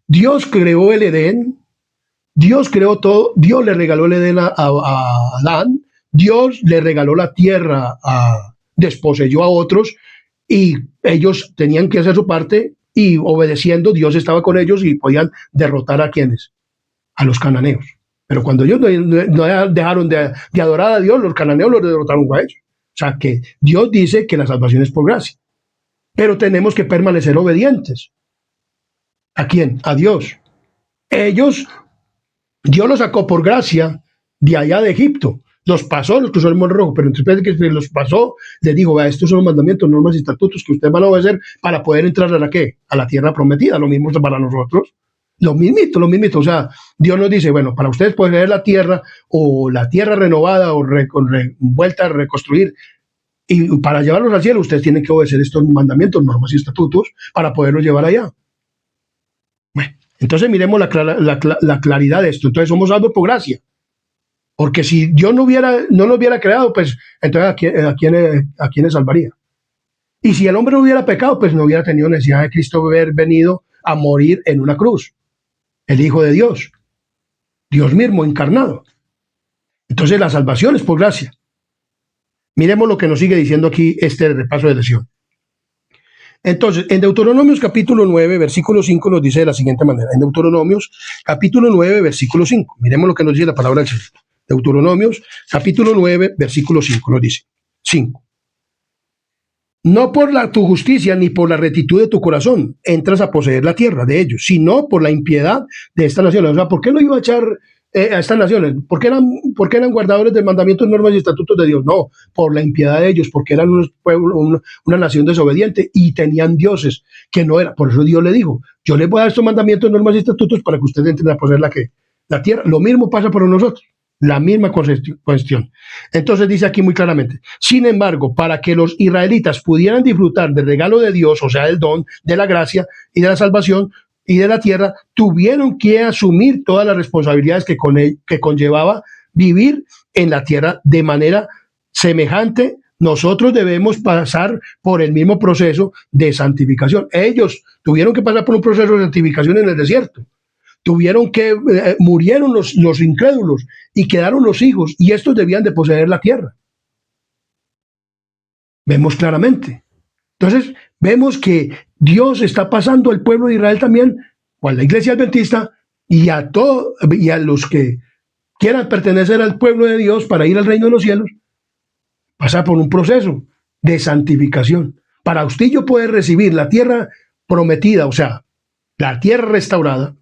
Dios creó el Edén, Dios creó todo, Dios le regaló el Edén a Adán, Dios le regaló la tierra, desposeyó a otros y ellos tenían que hacer su parte y obedeciendo, Dios estaba con ellos y podían derrotar a quienes, a los cananeos. Pero cuando ellos no dejaron de adorar a Dios, los cananeos los derrotaron a ellos. O sea que Dios dice que la salvación es por gracia. Pero tenemos que permanecer obedientes. ¿A quién? A Dios. Ellos, Dios los sacó por gracia de allá de Egipto. Los pasó, los cruzó el Mar Rojo, pero entonces que los pasó, les dijo, estos son los mandamientos, normas y estatutos que ustedes van a obedecer para poder entrar a la ¿qué? A la tierra prometida. Lo mismo para nosotros. Lo mismito. O sea, Dios nos dice, bueno, para ustedes poder la tierra o la tierra renovada o vuelta a reconstruir y para llevarlos al cielo, ustedes tienen que obedecer estos mandamientos, normas y estatutos para poderlos llevar allá. Bueno, entonces miremos la claridad de esto. Entonces somos salvos por gracia. Porque si Dios no lo hubiera creado, pues entonces ¿a quién salvaría? Y si el hombre no hubiera pecado, pues no hubiera tenido necesidad de Cristo haber venido a morir en una cruz. El Hijo de Dios, Dios mismo encarnado. Entonces la salvación es por gracia. Miremos lo que nos sigue diciendo aquí este repaso de lección. Entonces, en Deuteronomios capítulo 9, versículo 5 nos dice de la siguiente manera. En Deuteronomios capítulo 9, versículo 5. Miremos lo que nos dice la palabra del Señor. Deuteronomios capítulo 9, versículo 5 nos dice. 5. No por tu justicia ni por la rectitud de tu corazón entras a poseer la tierra de ellos, sino por la impiedad de estas naciones. O sea, ¿por qué no iba a echar a estas naciones? ¿Por qué eran guardadores de mandamientos, normas y estatutos de Dios? No, por la impiedad de ellos, porque eran unos pueblos, una nación desobediente y tenían dioses que no eran. Por eso Dios le dijo, yo les voy a dar estos mandamientos, normas y estatutos para que ustedes entren a poseer la tierra. Lo mismo pasa por nosotros. La misma cuestión. Entonces dice aquí muy claramente, sin embargo, para que los israelitas pudieran disfrutar del regalo de Dios, o sea, del don, de la gracia y de la salvación y de la tierra, tuvieron que asumir todas las responsabilidades que conllevaba vivir en la tierra de manera semejante. Nosotros debemos pasar por el mismo proceso de santificación. Ellos tuvieron que pasar por un proceso de santificación en el desierto. Murieron los incrédulos y quedaron los hijos, y estos debían de poseer la tierra. Vemos claramente. Entonces, vemos que Dios está pasando al pueblo de Israel también, o a la iglesia adventista, y a los que quieran pertenecer al pueblo de Dios para ir al reino de los cielos, pasar por un proceso de santificación. Para usted y yo poder recibir la tierra prometida, o sea, la tierra restaurada,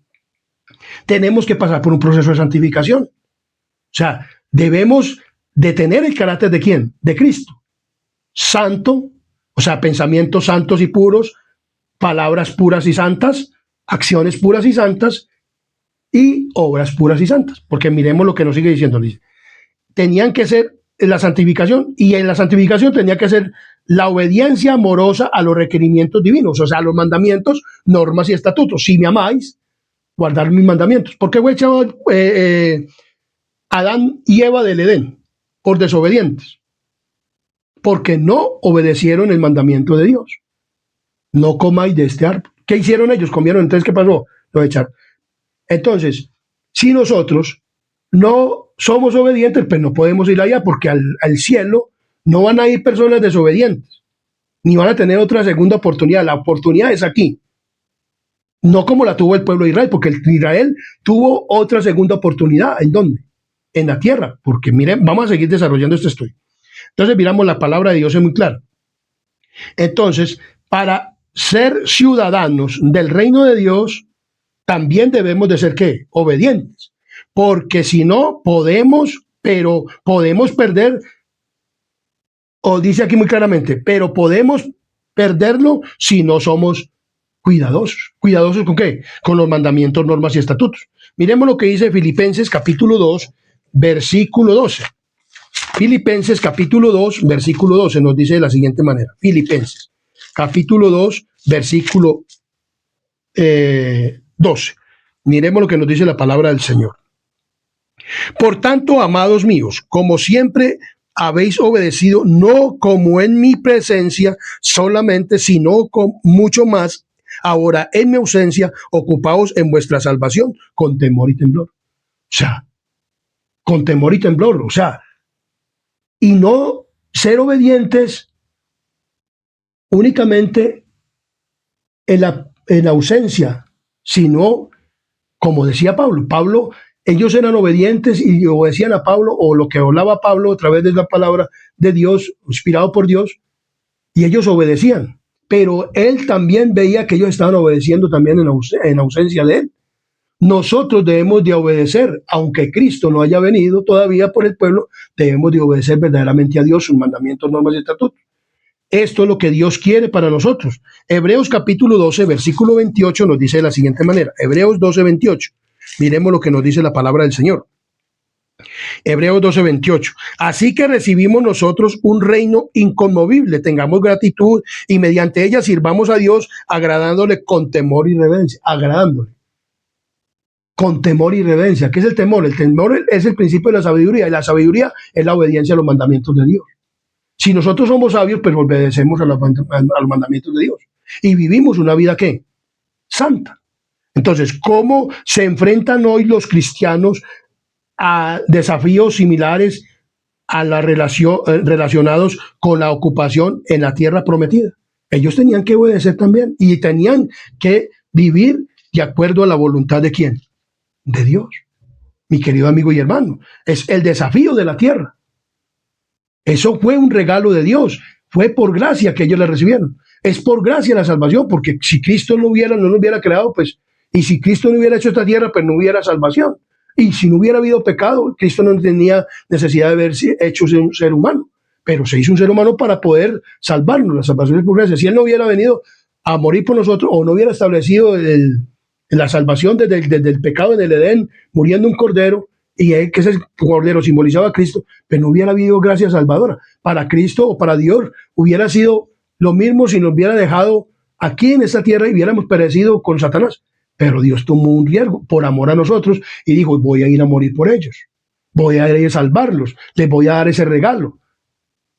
tenemos que pasar por un proceso de santificación. O sea, debemos de tener el carácter ¿de quién? De Cristo. Santo, o sea, pensamientos santos y puros, palabras puras y santas, acciones puras y santas y obras puras y santas. Porque miremos lo que nos sigue diciendo. Dice, tenían que ser la santificación, y en la santificación tenía que ser la obediencia amorosa a los requerimientos divinos, o sea, a los mandamientos, normas y estatutos. Si me amáis, guardar mis mandamientos. ¿Por qué fue echado Adán y Eva del Edén? Por desobedientes. Porque no obedecieron el mandamiento de Dios. No comáis de este árbol. ¿Qué hicieron ellos? Comieron. Entonces, ¿qué pasó? Lo echaron. Entonces, si nosotros no somos obedientes, pues no podemos ir allá, porque al cielo no van a ir personas desobedientes, ni van a tener otra segunda oportunidad. La oportunidad es aquí. No como la tuvo el pueblo de Israel, porque Israel tuvo otra segunda oportunidad. ¿En dónde? En la tierra. Porque miren, vamos a seguir desarrollando este estudio. Entonces miramos, la palabra de Dios es muy clara. Entonces, para ser ciudadanos del reino de Dios, también debemos de ser ¿qué? Obedientes. Porque si no, podemos perder, o dice aquí muy claramente, pero podemos perderlo si no somos cuidadosos. ¿Cuidadosos con qué? Con los mandamientos, normas y estatutos. Miremos lo que dice Filipenses capítulo 2, versículo 12. Filipenses capítulo 2, versículo 12 nos dice de la siguiente manera. Filipenses capítulo 2, versículo 12. Miremos lo que nos dice la palabra del Señor. Por tanto, amados míos, como siempre habéis obedecido, no como en mi presencia solamente, sino con mucho más, Ahora, en mi ausencia, ocupaos en vuestra salvación con temor y temblor. O sea, con temor y temblor. O sea, y no ser obedientes únicamente en la ausencia, sino, como decía Pablo, ellos eran obedientes y obedecían a Pablo, o lo que hablaba Pablo a través de la palabra de Dios, inspirado por Dios, y ellos obedecían. Pero él también veía que ellos estaban obedeciendo también en ausencia de él. Nosotros debemos de obedecer, aunque Cristo no haya venido todavía por el pueblo, debemos de obedecer verdaderamente a Dios, sus mandamientos, normas y estatutos. Esto es lo que Dios quiere para nosotros. Hebreos capítulo 12, versículo 28 nos dice de la siguiente manera. Hebreos 12, 28. Miremos lo que nos dice la palabra del Señor. Hebreos 12, 28. Así que recibimos nosotros un reino inconmovible, tengamos gratitud y mediante ella sirvamos a Dios agradándole con temor y reverencia. Agradándole. Con temor y reverencia. ¿Qué es el temor? El temor es el principio de la sabiduría y la sabiduría es la obediencia a los mandamientos de Dios. Si nosotros somos sabios, pues obedecemos a los mandamientos de Dios y vivimos una vida ¿qué? Santa. Entonces, ¿cómo se enfrentan hoy los cristianos a desafíos similares a la relación relacionados con la ocupación en la tierra prometida? Ellos tenían que obedecer también y tenían que vivir de acuerdo a la voluntad de ¿quién? De Dios. Mi querido amigo y hermano, es el desafío de la tierra. Eso fue un regalo de Dios. Fue por gracia que ellos la recibieron. Es por gracia la salvación, porque si Cristo no lo hubiera creado, pues, y si Cristo no hubiera hecho esta tierra, pues no hubiera salvación. Y si no hubiera habido pecado, Cristo no tenía necesidad de haberse hecho un ser humano. Pero se hizo un ser humano para poder salvarnos. La salvación es por gracia. Si Él no hubiera venido a morir por nosotros, o no hubiera establecido la salvación desde el pecado en el Edén, muriendo un cordero, y que ese cordero simbolizaba a Cristo, pero no hubiera habido gracia salvadora. Para Cristo o para Dios hubiera sido lo mismo si nos hubiera dejado aquí en esta tierra y hubiéramos perecido con Satanás. Pero Dios tomó un riesgo por amor a nosotros y dijo, voy a ir a morir por ellos. Voy a ir a salvarlos. Les voy a dar ese regalo.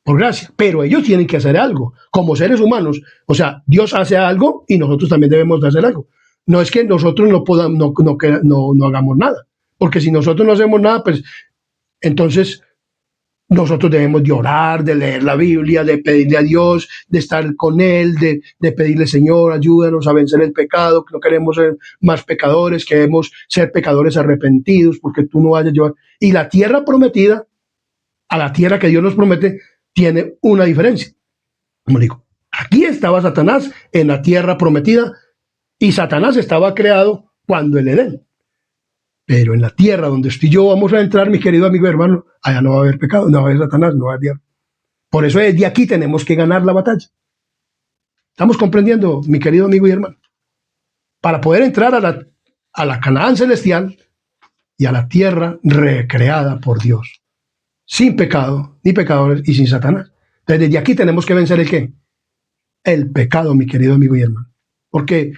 Por gracia. Pero ellos tienen que hacer algo. Como seres humanos. O sea, Dios hace algo y nosotros también debemos de hacer algo. No es que nosotros no hagamos nada. Porque si nosotros no hacemos nada, pues entonces nosotros debemos de orar, de leer la Biblia, de pedirle a Dios, de estar con Él, de pedirle, Señor, ayúdanos a vencer el pecado, que no queremos ser más pecadores, queremos ser pecadores arrepentidos, porque tú no vayas a llevar. Y la tierra prometida, a la tierra que Dios nos promete, tiene una diferencia. Como digo, aquí estaba Satanás en la tierra prometida, y Satanás estaba creado cuando el Edén. Pero en la tierra donde estoy yo vamos a entrar, mi querido amigo y hermano, allá no va a haber pecado, no va a haber Satanás, no va a haber diablo. Por eso desde aquí tenemos que ganar la batalla. ¿Estamos comprendiendo, mi querido amigo y hermano? Para poder entrar a la Canaán celestial y a la tierra recreada por Dios, sin pecado, ni pecadores y sin Satanás. Entonces desde aquí tenemos que vencer ¿el qué? El pecado, mi querido amigo y hermano. Porque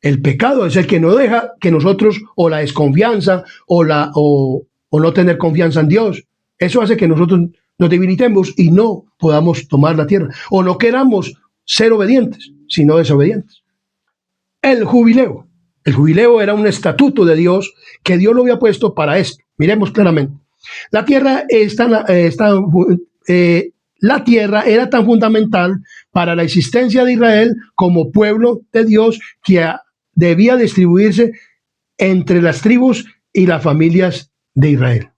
el pecado es el que no deja que nosotros, o la desconfianza, o no tener confianza en Dios, eso hace que nosotros nos debilitemos y no podamos tomar la tierra, o no queramos ser obedientes, sino desobedientes. El jubileo. El jubileo era un estatuto de Dios que Dios lo había puesto para esto. Miremos claramente. La tierra la tierra era tan fundamental para la existencia de Israel como pueblo de Dios que debía distribuirse entre las tribus y las familias de Israel.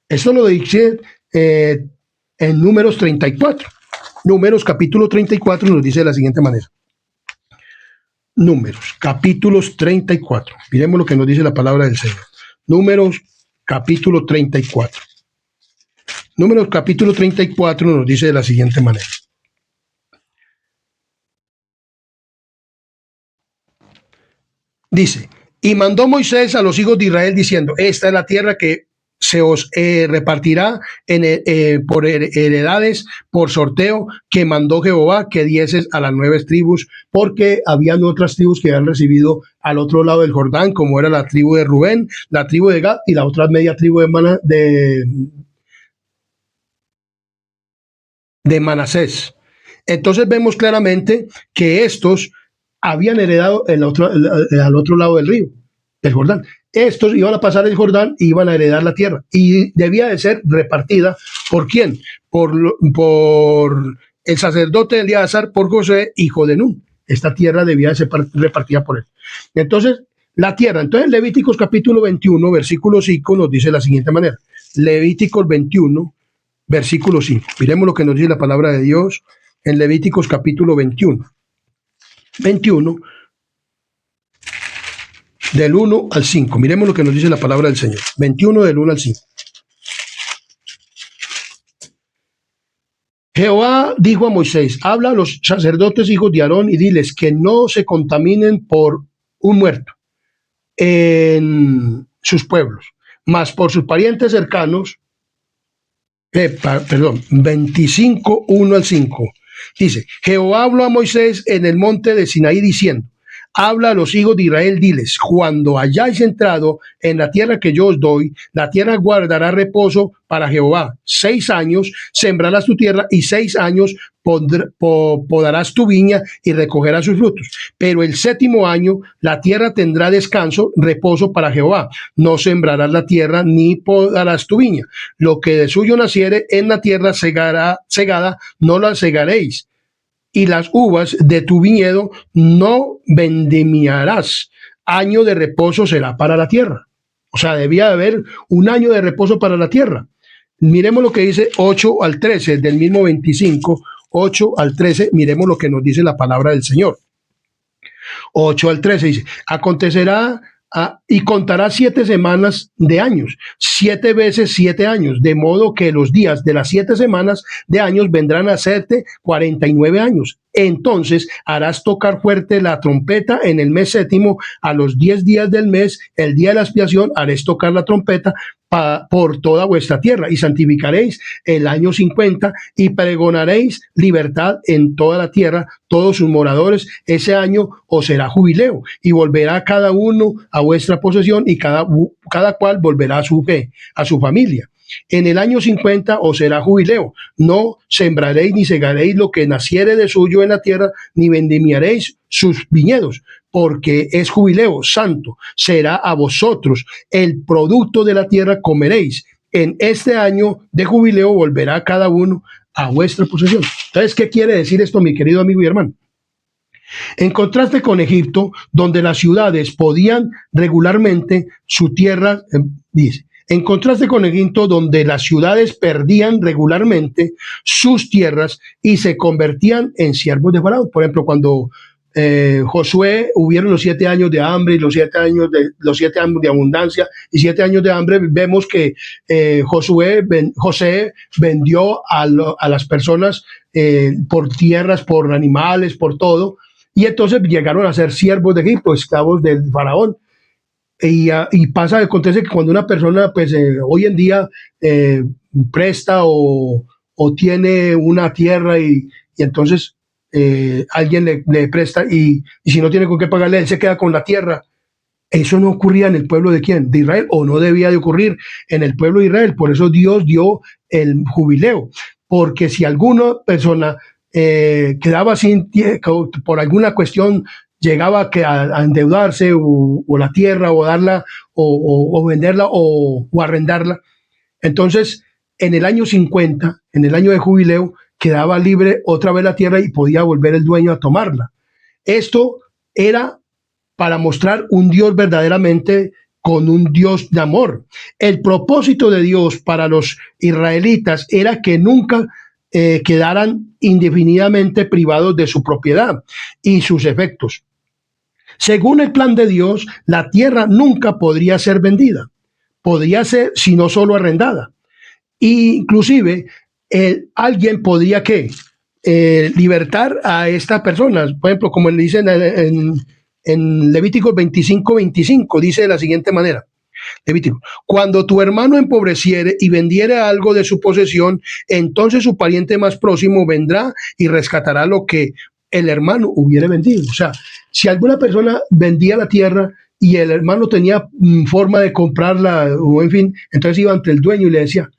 Eso lo dice en Números 34. Números capítulo 34 nos dice de la siguiente manera. Números capítulos 34. Miremos lo que nos dice la palabra del Señor. Números capítulo 34. Números capítulo 34 nos dice de la siguiente manera. Dice, y mandó Moisés a los hijos de Israel diciendo, esta es la tierra que se os repartirá por heredades, por sorteo, que mandó Jehová que dieses a las 9 tribus, porque habían otras tribus que habían recibido al otro lado del Jordán, como era la tribu de Rubén, la tribu de Gad y la otra media tribu de Manasés. Entonces vemos claramente que estos habían heredado al otro lado del río, del Jordán. Estos iban a pasar el Jordán y iban a heredar la tierra. Y debía de ser repartida, ¿por quién? Por el sacerdote de Eleazar, por José, hijo de Nun. Esta tierra debía de ser repartida por él. Entonces, la tierra. Entonces, Levíticos capítulo 21, versículo 5, nos dice de la siguiente manera. Levíticos 21, versículo 5. Miremos lo que nos dice la palabra de Dios en Levíticos capítulo 21. 21, del 1 al 5. Miremos lo que nos dice la palabra del Señor. 21 del 1 al 5. Jehová dijo a Moisés, habla a los sacerdotes hijos de Aarón y diles que no se contaminen por un muerto en sus pueblos, mas por sus parientes cercanos, 25, 1 al 5. Dice, Jehová habló a Moisés en el monte de Sinaí diciendo, habla a los hijos de Israel, diles, cuando hayáis entrado en la tierra que yo os doy, la tierra guardará reposo para Jehová. 6 años sembrarás tu tierra y 6 años podarás tu viña y recogerás sus frutos. Pero el 7º año la tierra tendrá descanso, reposo para Jehová. No sembrarás la tierra ni podarás tu viña. Lo que de suyo naciere en la tierra segada, no la segaréis. Y las uvas de tu viñedo no vendimiarás. Año de reposo será para la tierra. O sea, debía haber un año de reposo para la tierra. Miremos lo que dice 8 al 13 del mismo 25, 8 al 13, miremos lo que nos dice la palabra del Señor. 8 al 13 dice, acontecerá y contará 7 semanas de años, 7 veces 7 años, de modo que los días de las 7 semanas de años vendrán a hacerte 49 años. Entonces harás tocar fuerte la trompeta en el mes 7º, a los 10 días del mes, el día de la expiación, haréis tocar la trompeta por toda vuestra tierra, y santificaréis el año 50, y pregonaréis libertad en toda la tierra, todos sus moradores. Ese año os será jubileo, y volverá cada uno a vuestra posesión, y cada cual volverá a su fe, a su familia. En el año 50 os será jubileo, no sembraréis ni segaréis lo que naciere de suyo en la tierra, ni vendimiaréis sus viñedos, porque es jubileo santo, será a vosotros, el producto de la tierra comeréis. En este año de jubileo volverá cada uno a vuestra posesión. Entonces, ¿qué quiere decir esto, mi querido amigo y hermano? En contraste con Egipto, donde las ciudades podían regularmente su tierra, dice, en contraste con Egipto, donde las ciudades perdían regularmente sus tierras y se convertían en siervos de Faraón. Por ejemplo, cuando Josué hubieron los 7 años de hambre y los 7 años de abundancia y 7 años de hambre, vemos que José vendió a las personas por tierras, por animales, por todo, y entonces llegaron a ser siervos de Egipto, esclavos del Faraón. Y acontece que cuando una persona, pues hoy en día presta o tiene una tierra y entonces alguien le presta y si no tiene con qué pagarle, él se queda con la tierra. Eso no ocurría en el pueblo de ¿quién? De Israel, o no debía de ocurrir en el pueblo de Israel. Por eso Dios dio el jubileo, porque si alguna persona quedaba sin por alguna cuestión, llegaba a endeudarse o la tierra o darla o venderla o arrendarla, entonces en el año 50, en el año de jubileo, quedaba libre otra vez la tierra y podía volver el dueño a tomarla. Esto era para mostrar un Dios verdaderamente con un Dios de amor. El propósito de Dios para los israelitas era que nunca quedaran indefinidamente privados de su propiedad y sus efectos. Según el plan de Dios, la tierra nunca podría ser vendida, podría ser sino solo arrendada. Inclusive alguien podría libertar a estas personas. Por ejemplo, como le dicen en Levíticos 25, 25, dice de la siguiente manera. Levítico, cuando tu hermano empobreciere y vendiere algo de su posesión, entonces su pariente más próximo vendrá y rescatará lo que el hermano hubiere vendido. O sea, si alguna persona vendía la tierra y el hermano tenía forma de comprarla, o en fin, entonces iba ante el dueño y le decía,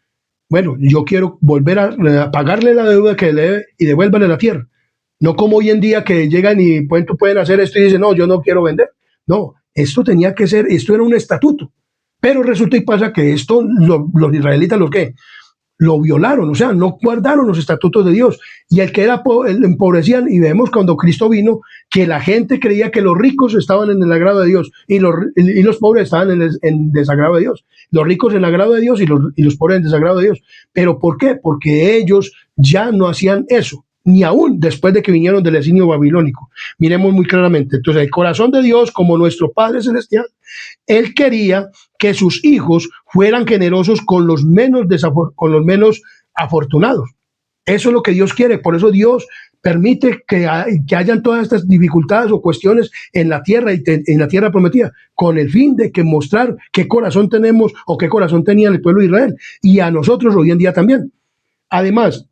bueno, yo quiero volver a pagarle la deuda que le debe y devuélvale la tierra. No como hoy en día que llegan y pueden hacer esto y dicen, no, yo no quiero vender. No, esto tenía que ser, esto era un estatuto. Pero resulta y pasa que esto, los israelitas, ¿los qué? Lo violaron, o sea, no guardaron los estatutos de Dios. Y el que era pobre, empobrecían, y vemos cuando Cristo vino, que la gente creía que los ricos estaban en el agrado de Dios y los pobres estaban en desagrado de Dios. Los ricos en agrado de Dios y los pobres en desagrado de Dios. ¿Pero por qué? Porque ellos ya no hacían eso, ni aún después de que vinieron del exilio babilónico. Miremos muy claramente. Entonces, el corazón de Dios, como nuestro Padre Celestial, Él quería que sus hijos fueran generosos con los menos afortunados. Eso es lo que Dios quiere. Por eso Dios permite que hayan todas estas dificultades o cuestiones en la tierra y en la tierra prometida, con el fin de que mostrar qué corazón tenemos o qué corazón tenía el pueblo de Israel y a nosotros hoy en día también. Además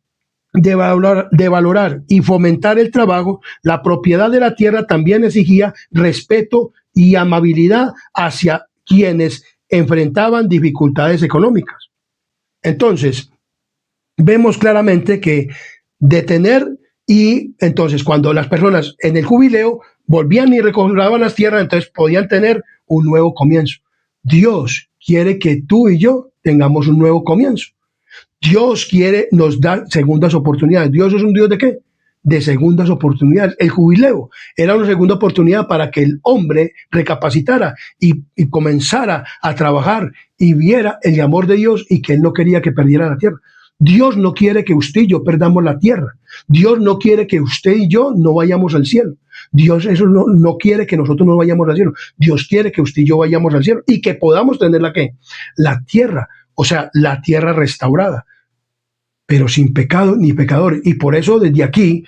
de valorar y fomentar el trabajo, la propiedad de la tierra también exigía respeto y amabilidad hacia quienes enfrentaban dificultades económicas. Entonces, vemos claramente que detener y entonces cuando las personas en el jubileo volvían y recobraban las tierras, entonces podían tener un nuevo comienzo. Dios quiere que tú y yo tengamos un nuevo comienzo. Dios quiere nos dar segundas oportunidades. ¿Dios es un Dios de qué? De segundas oportunidades. El jubileo era una segunda oportunidad para que el hombre recapacitara y comenzara a trabajar y viera el amor de Dios y que Él no quería que perdiera la tierra. Dios no quiere que usted y yo perdamos la tierra. Dios no quiere que usted y yo no vayamos al cielo. Dios eso no quiere que nosotros no vayamos al cielo. Dios quiere que usted y yo vayamos al cielo y que podamos tener la ¿qué? La tierra, o sea, la tierra restaurada, pero sin pecado ni pecadores. Y por eso desde aquí,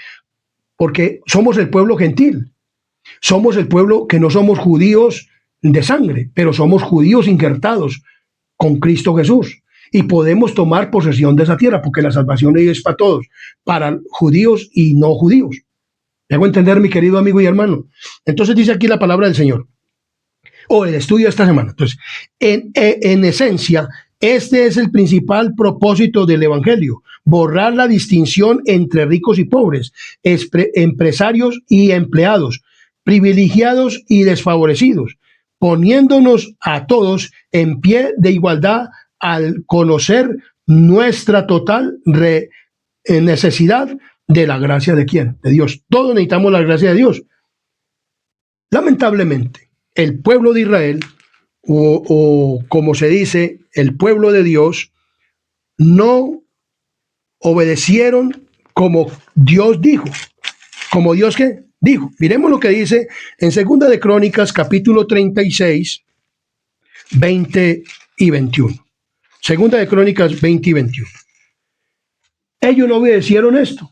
porque somos el pueblo gentil, somos el pueblo que no somos judíos de sangre, pero somos judíos injertados con Cristo Jesús. Y podemos tomar posesión de esa tierra, porque la salvación es para todos, para judíos y no judíos. ¿Me hago entender, mi querido amigo y hermano? Entonces dice aquí la palabra del Señor, o el estudio de esta semana. Entonces, en esencia, este es el principal propósito del Evangelio: borrar la distinción entre ricos y pobres, empresarios y empleados, privilegiados y desfavorecidos, poniéndonos a todos en pie de igualdad al conocer nuestra total necesidad de la gracia de ¿quién? De Dios. Todos necesitamos la gracia de Dios. Lamentablemente, el pueblo de Israel, o como se dice, el pueblo de Dios, no obedecieron como Dios dijo. Como Dios ¿qué? Dijo. Miremos lo que dice en Segunda de Crónicas, capítulo 36, 20 y 21. Segunda de Crónicas 20 y 21. Ellos no obedecieron esto.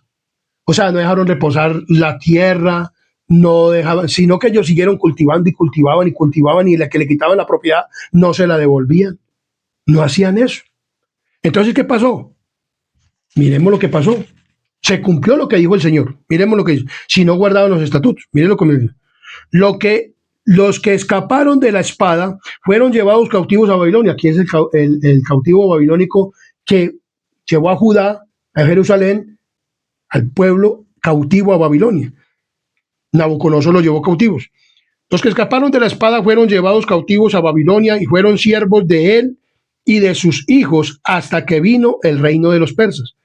O sea, no dejaron reposar la tierra, no dejaban, sino que ellos siguieron cultivando y cultivaban y cultivaban, y la que le quitaban la propiedad no se la devolvían. No hacían eso. Entonces, ¿qué pasó? Miremos lo que pasó. Se cumplió lo que dijo el Señor. Miremos lo que dice. Si no guardaban los estatutos. Miren lo que me dice. Los que escaparon de la espada fueron llevados cautivos a Babilonia. Aquí es el cautivo babilónico que llevó a Judá, a Jerusalén, al pueblo cautivo a Babilonia. Nabucodonosor los llevó cautivos. Los que escaparon de la espada fueron llevados cautivos a Babilonia y fueron siervos de él y de sus hijos hasta que vino el reino de los persas,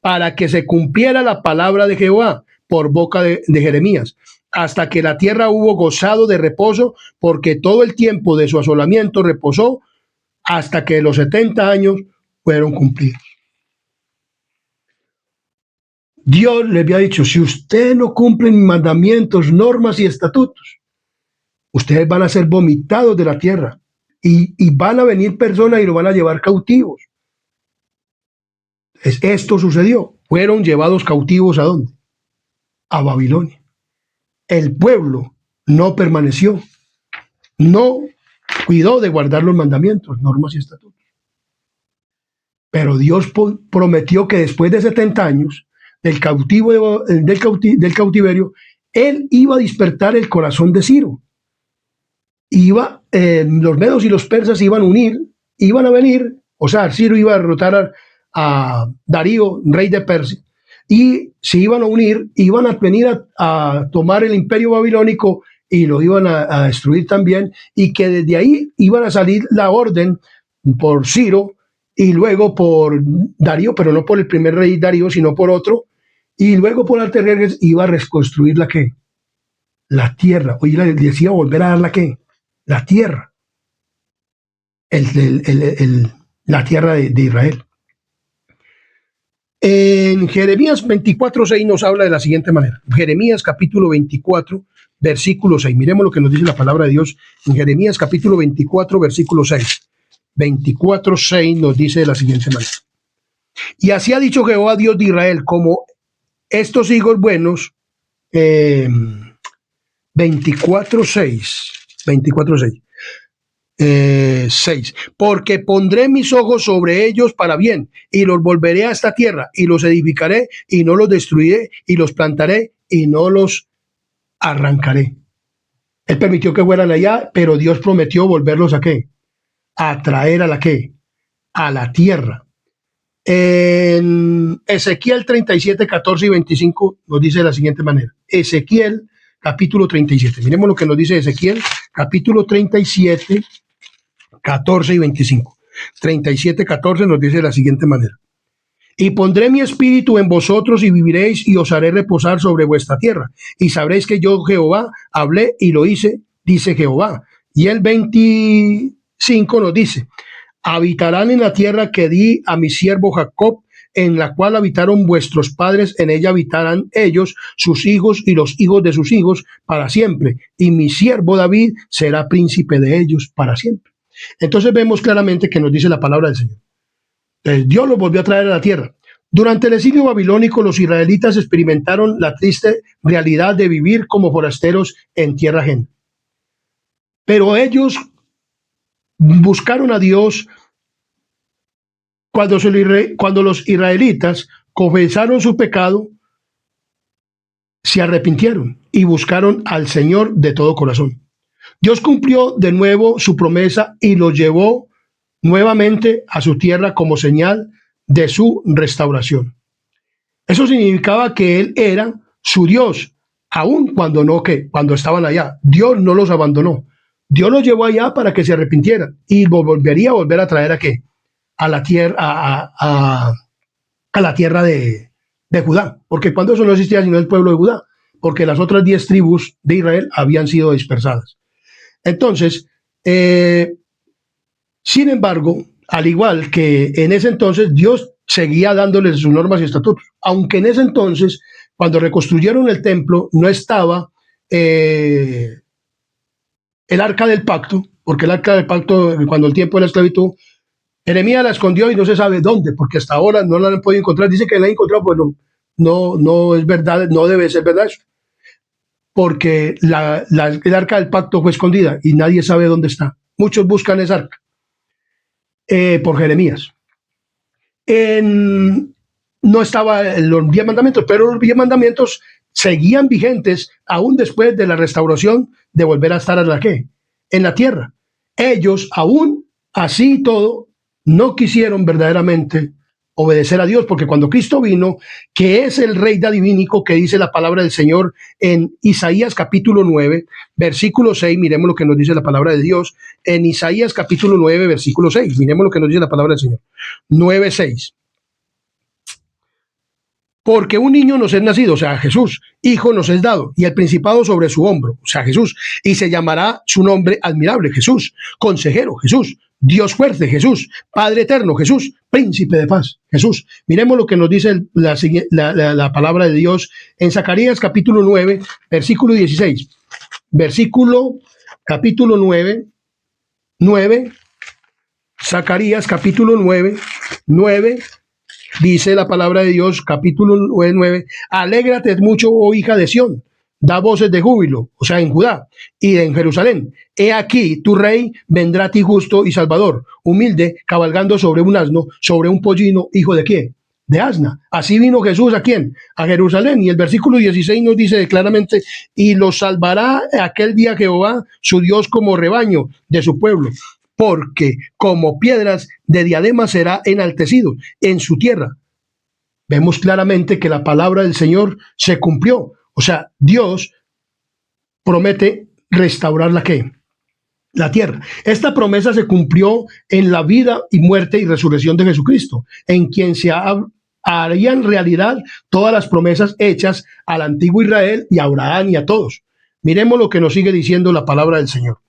para que se cumpliera la palabra de Jehová por boca de Jeremías, hasta que la tierra hubo gozado de reposo, porque todo el tiempo de su asolamiento reposó hasta que los 70 años fueron cumplidos. Dios le había dicho, si ustedes no cumplen mandamientos, normas y estatutos, ustedes van a ser vomitados de la tierra y van a venir personas y lo van a llevar cautivos. Esto sucedió. Fueron llevados cautivos ¿a dónde? A Babilonia. El pueblo no permaneció, no cuidó de guardar los mandamientos, normas y estatutos. Pero Dios prometió que después de 70 años del cautiverio, Él iba a despertar el corazón de Ciro. Los medos y los persas iban a venir, o sea, Ciro iba a derrotar a Darío, rey de Persia, y se iban a unir, iban a venir a tomar el imperio babilónico y lo iban a destruir también, y que desde ahí iban a salir la orden por Ciro y luego por Darío, pero no por el primer rey Darío, sino por otro, y luego por Artajerjes iba a reconstruir la ¿qué? La tierra. Oye, le decía volver a dar la ¿qué? La tierra. La tierra de Israel. En Jeremías 24:6 nos habla de la siguiente manera. Jeremías capítulo 24, versículo 6. Miremos lo que nos dice la palabra de Dios en Jeremías capítulo 24, versículo 6. 24:6 nos dice de la siguiente manera. Y así ha dicho Jehová, Dios de Israel, como estos higos buenos, 24:6. 24:6. 6. Porque pondré mis ojos sobre ellos para bien, y los volveré a esta tierra, y los edificaré, y no los destruiré, y los plantaré, y no los arrancaré. Él permitió que fueran allá, pero Dios prometió volverlos a ¿qué? A traer a la ¿qué? A la tierra. En Ezequiel 37, 14 y 25 nos dice de la siguiente manera. Ezequiel capítulo 37. Miremos lo que nos dice Ezequiel capítulo 37, 14 y 25. 37, 14 nos dice de la siguiente manera. Y pondré mi espíritu en vosotros y viviréis y os haré reposar sobre vuestra tierra. Y sabréis que yo Jehová hablé y lo hice, dice Jehová. Y el 25 nos dice, habitarán en la tierra que di a mi siervo Jacob, en la cual habitaron vuestros padres, en ella habitarán ellos, sus hijos y los hijos de sus hijos para siempre. Y mi siervo David será príncipe de ellos para siempre. Entonces vemos claramente que nos dice la palabra del Señor. Entonces, Dios los volvió a traer a la tierra. Durante el exilio babilónico, los israelitas experimentaron la triste realidad de vivir como forasteros en tierra ajena. Pero ellos buscaron a Dios cuando los israelitas confesaron su pecado, se arrepintieron y buscaron al Señor de todo corazón. Dios cumplió de nuevo su promesa y los llevó nuevamente a su tierra como señal de su restauración. Eso significaba que Él era su Dios, aun cuando estaban allá. Dios no los abandonó. Dios los llevó allá para que se arrepintieran y volvería a volver a traer a ¿qué? A la tierra, a la tierra de Judá, porque cuando eso no existía sino el pueblo de Judá, porque las otras 10 tribus de Israel habían sido dispersadas. Entonces, sin embargo, al igual que en ese entonces, Dios seguía dándoles sus normas y estatutos, aunque en ese entonces, cuando reconstruyeron el templo, no estaba el arca del pacto, porque el arca del pacto, cuando el tiempo de la esclavitud, Jeremías la escondió y no se sabe dónde, porque hasta ahora no la han podido encontrar. Dice que la han encontrado, pues no es verdad, no debe ser verdad eso, porque el arca del pacto fue escondida y nadie sabe dónde está. Muchos buscan esa arca por Jeremías. No estaban los 10 mandamientos, pero los 10 mandamientos seguían vigentes aún después de la restauración, de volver a estar en la tierra. Ellos, aún así y todo, no quisieron verdaderamente obedecer a Dios, porque cuando Cristo vino, que es el Rey divínico, que dice la palabra del Señor en Isaías capítulo 9, versículo 6, miremos lo que nos dice la palabra de Dios, en Isaías capítulo 9, versículo 6, miremos lo que nos dice la palabra del Señor, 9, 6. Porque un niño nos es nacido, o sea, Jesús, hijo nos es dado, y el principado sobre su hombro, o sea, Jesús, y se llamará su nombre admirable, Jesús, consejero, Jesús, Dios fuerte, Jesús, Padre eterno, Jesús, príncipe de paz, Jesús. Miremos lo que nos dice la palabra de Dios en Zacarías capítulo 9, versículo 16. Capítulo 9, Zacarías capítulo 9, dice la palabra de Dios, capítulo 9, alégrate mucho, oh hija de Sión, da voces de júbilo, o sea, en Judá y en Jerusalén. He aquí, tu rey vendrá a ti justo y salvador, humilde, cabalgando sobre un asno, sobre un pollino, hijo de ¿quién? De asna. Así vino Jesús, ¿a quién? A Jerusalén. Y el versículo 16 nos dice claramente, y los salvará aquel día Jehová, su Dios, como rebaño de su pueblo, porque como piedras de diadema será enaltecido en su tierra. vemos claramente que la palabra del Señor se cumplió. O sea, Dios promete restaurar la ¿qué? La tierra. Esta promesa se cumplió en la vida y muerte y resurrección de Jesucristo, en quien se harían realidad todas las promesas hechas al antiguo Israel y a Abraham y a todos. Miremos lo que nos sigue diciendo la palabra del Señor.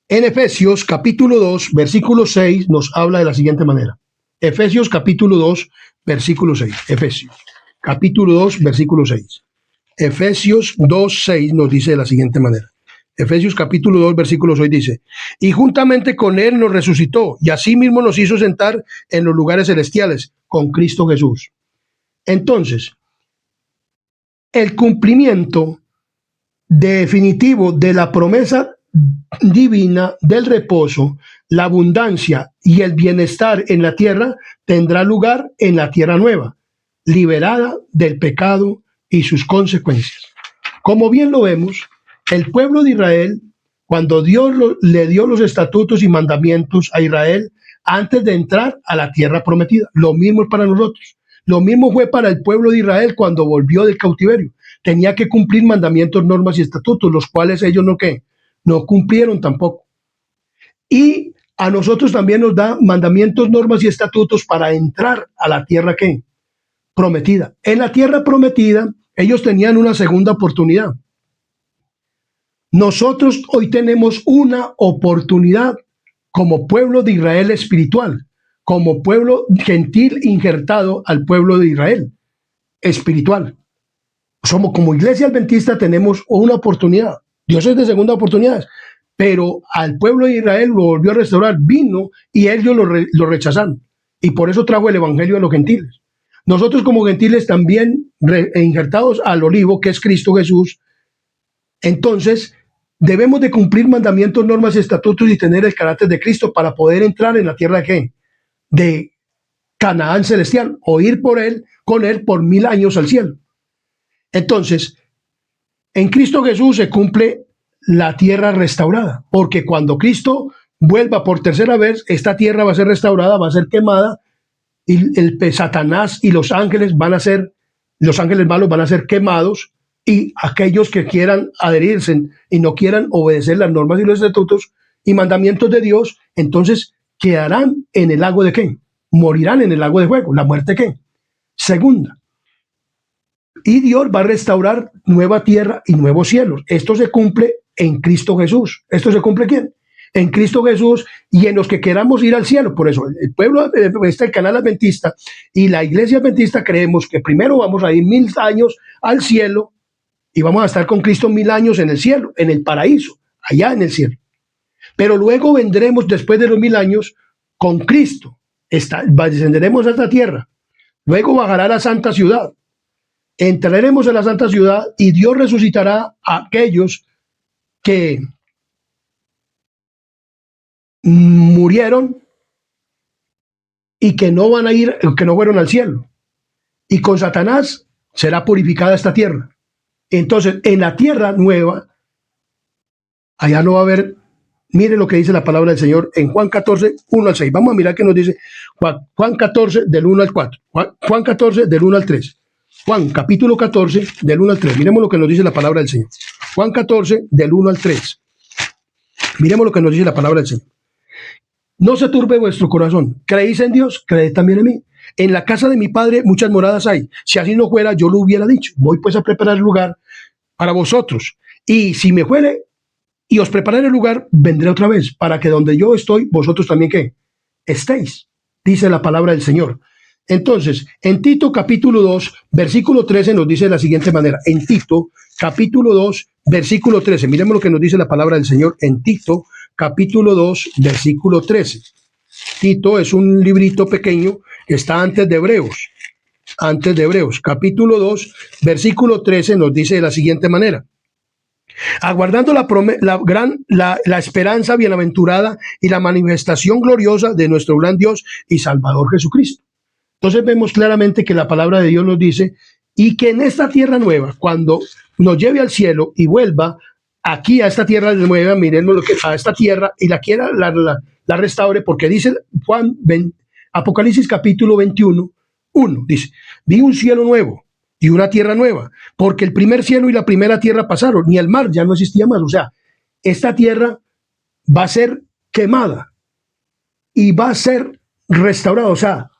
En Efesios capítulo 2, versículo 6 nos habla de la siguiente manera. Efesios capítulo 2, versículo 6. Efesios capítulo 2, versículo 6. Efesios 2, 6 nos dice de la siguiente manera. Efesios capítulo 2, versículo 6 dice, y juntamente con él nos resucitó y asimismo nos hizo sentar en los lugares celestiales con Cristo Jesús. Entonces, el cumplimiento definitivo de la promesa divina del reposo, la abundancia y el bienestar en la tierra tendrá lugar en la tierra nueva, liberada del pecado y sus consecuencias. Como bien lo vemos, el pueblo de Israel, cuando Dios le dio los estatutos y mandamientos a Israel antes de entrar a la tierra prometida, lo mismo es para nosotros. Lo mismo fue para el pueblo de Israel cuando volvió del cautiverio. Tenía que cumplir mandamientos, normas y estatutos, los cuales ellos no cumplieron tampoco. Y a nosotros también nos da mandamientos, normas y estatutos para entrar a la tierra prometida. En la tierra prometida, ellos tenían una segunda oportunidad. Nosotros hoy tenemos una oportunidad como pueblo de Israel espiritual, como pueblo gentil injertado al pueblo de Israel espiritual. Somos como iglesia adventista, tenemos una oportunidad. Dios es de segunda oportunidades, pero al pueblo de Israel lo volvió a restaurar, vino y ellos lo rechazaron. Y por eso trajo el evangelio a los gentiles. Nosotros como gentiles también injertados al olivo, que es Cristo Jesús, entonces debemos de cumplir mandamientos, normas y estatutos y tener el carácter de Cristo para poder entrar en la tierra de Canaán celestial, o ir con él por 1000 años al cielo. Entonces, en Cristo Jesús se cumple la tierra restaurada, porque cuando Cristo vuelva por tercera vez, esta tierra va a ser restaurada, va a ser quemada, y Satanás y los ángeles los ángeles malos van a ser quemados, y aquellos que quieran adherirse y no quieran obedecer las normas y los estatutos y mandamientos de Dios, entonces quedarán en el lago de ¿qué? Morirán en el lago de fuego. ¿La muerte qué? Segunda. Y Dios va a restaurar nueva tierra y nuevos cielos. Esto se cumple en Cristo Jesús. ¿Esto se cumple quién? En Cristo Jesús, y en los que queramos ir al cielo. Por eso el pueblo, el canal adventista y la iglesia adventista creemos que primero vamos a ir 1000 años al cielo y vamos a estar con Cristo 1000 años en el cielo, en el paraíso, allá en el cielo. Pero luego vendremos después de los 1000 años con Cristo. Descenderemos a esta tierra. Luego bajará la santa ciudad. Entraremos en la santa ciudad y Dios resucitará a aquellos que murieron y que no van a ir, que no fueron al cielo. Y con Satanás será purificada esta tierra. Entonces, en la tierra nueva, allá no va a haber, mire lo que dice la palabra del Señor en Juan 14, 1 al 6. Vamos a mirar qué nos dice Juan 14, del 1 al 4. Juan 14, del 1 al 3. Juan, capítulo 14, del 1 al 3. Miremos lo que nos dice la palabra del Señor. Juan 14, del 1 al 3. Miremos lo que nos dice la palabra del Señor. No se turbe vuestro corazón. ¿Creéis en Dios? Creed también en mí. En la casa de mi Padre muchas moradas hay. Si así no fuera, yo lo hubiera dicho. Voy pues a preparar el lugar para vosotros. Y si me fuere y os prepararé el lugar, vendré otra vez, para que donde yo estoy, vosotros también ¿qué? Estéis, dice la palabra del Señor. Entonces, en Tito capítulo 2, versículo 13 nos dice de la siguiente manera. En Tito capítulo 2, versículo 13. Miremos lo que nos dice la palabra del Señor en Tito capítulo 2, versículo 13. Tito es un librito pequeño que está antes de Hebreos. Antes de Hebreos. Capítulo 2, versículo 13 nos dice de la siguiente manera. Aguardando la esperanza bienaventurada y la manifestación gloriosa de nuestro gran Dios y Salvador Jesucristo. Entonces vemos claramente que la palabra de Dios nos dice, y que en esta tierra nueva, cuando nos lleve al cielo y vuelva aquí a esta tierra nueva, miremos lo que a esta tierra y la quiera, la restaure, porque dice Apocalipsis capítulo 21, 1, dice, vi un cielo nuevo y una tierra nueva, porque el primer cielo y la primera tierra pasaron, ni el mar ya no existía más. O sea, esta tierra va a ser quemada y va a ser restaurada. O sea,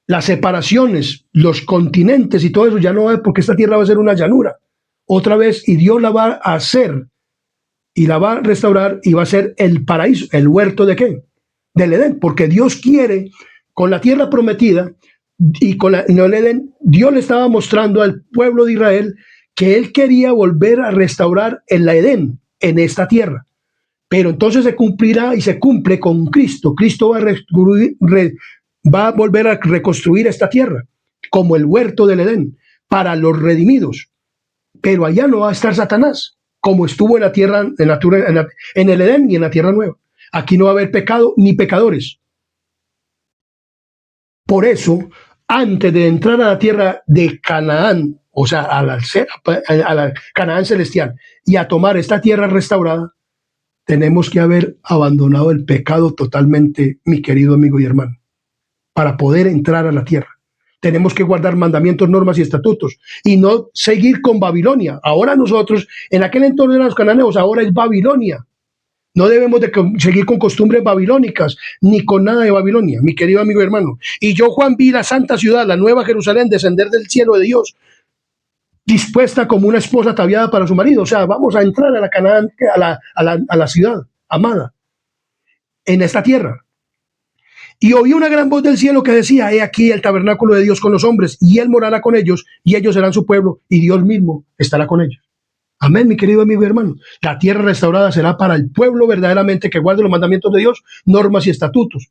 las separaciones, los continentes y todo eso ya no va a haber, porque esta tierra va a ser una llanura otra vez, y Dios la va a hacer y la va a restaurar, y va a ser el paraíso, el huerto de qué, del Edén, porque Dios quiere con la tierra prometida y con el Edén. Dios le estaba mostrando al pueblo de Israel que él quería volver a restaurar el Edén en esta tierra. Pero entonces se cumplirá y se cumple con Cristo. Cristo va a volver a reconstruir esta tierra como el huerto del Edén para los redimidos. Pero allá no va a estar Satanás, como estuvo en la tierra, en el Edén y en la tierra nueva. Aquí no va a haber pecado ni pecadores. Por eso, antes de entrar a la tierra de Canaán, o sea, a la Canaán celestial, y a tomar esta tierra restaurada, tenemos que haber abandonado el pecado totalmente, mi querido amigo y hermano, para poder entrar a la tierra. Tenemos que guardar mandamientos, normas y estatutos, y no seguir con Babilonia. Ahora nosotros, en aquel entorno de los cananeos, ahora es Babilonia. No debemos de seguir con costumbres babilónicas, ni con nada de Babilonia, mi querido amigo y hermano. Y yo, Juan, vi la santa ciudad, la nueva Jerusalén, descender del cielo de Dios, dispuesta como una esposa ataviada para su marido. O sea, vamos a entrar a la Canaán, a la ciudad amada, en esta tierra. Y oí una gran voz del cielo que decía: he aquí el tabernáculo de Dios con los hombres, y él morará con ellos, y ellos serán su pueblo, y Dios mismo estará con ellos. Amén, mi querido amigo y hermano. La tierra restaurada será para el pueblo verdaderamente que guarde los mandamientos de Dios, normas y estatutos,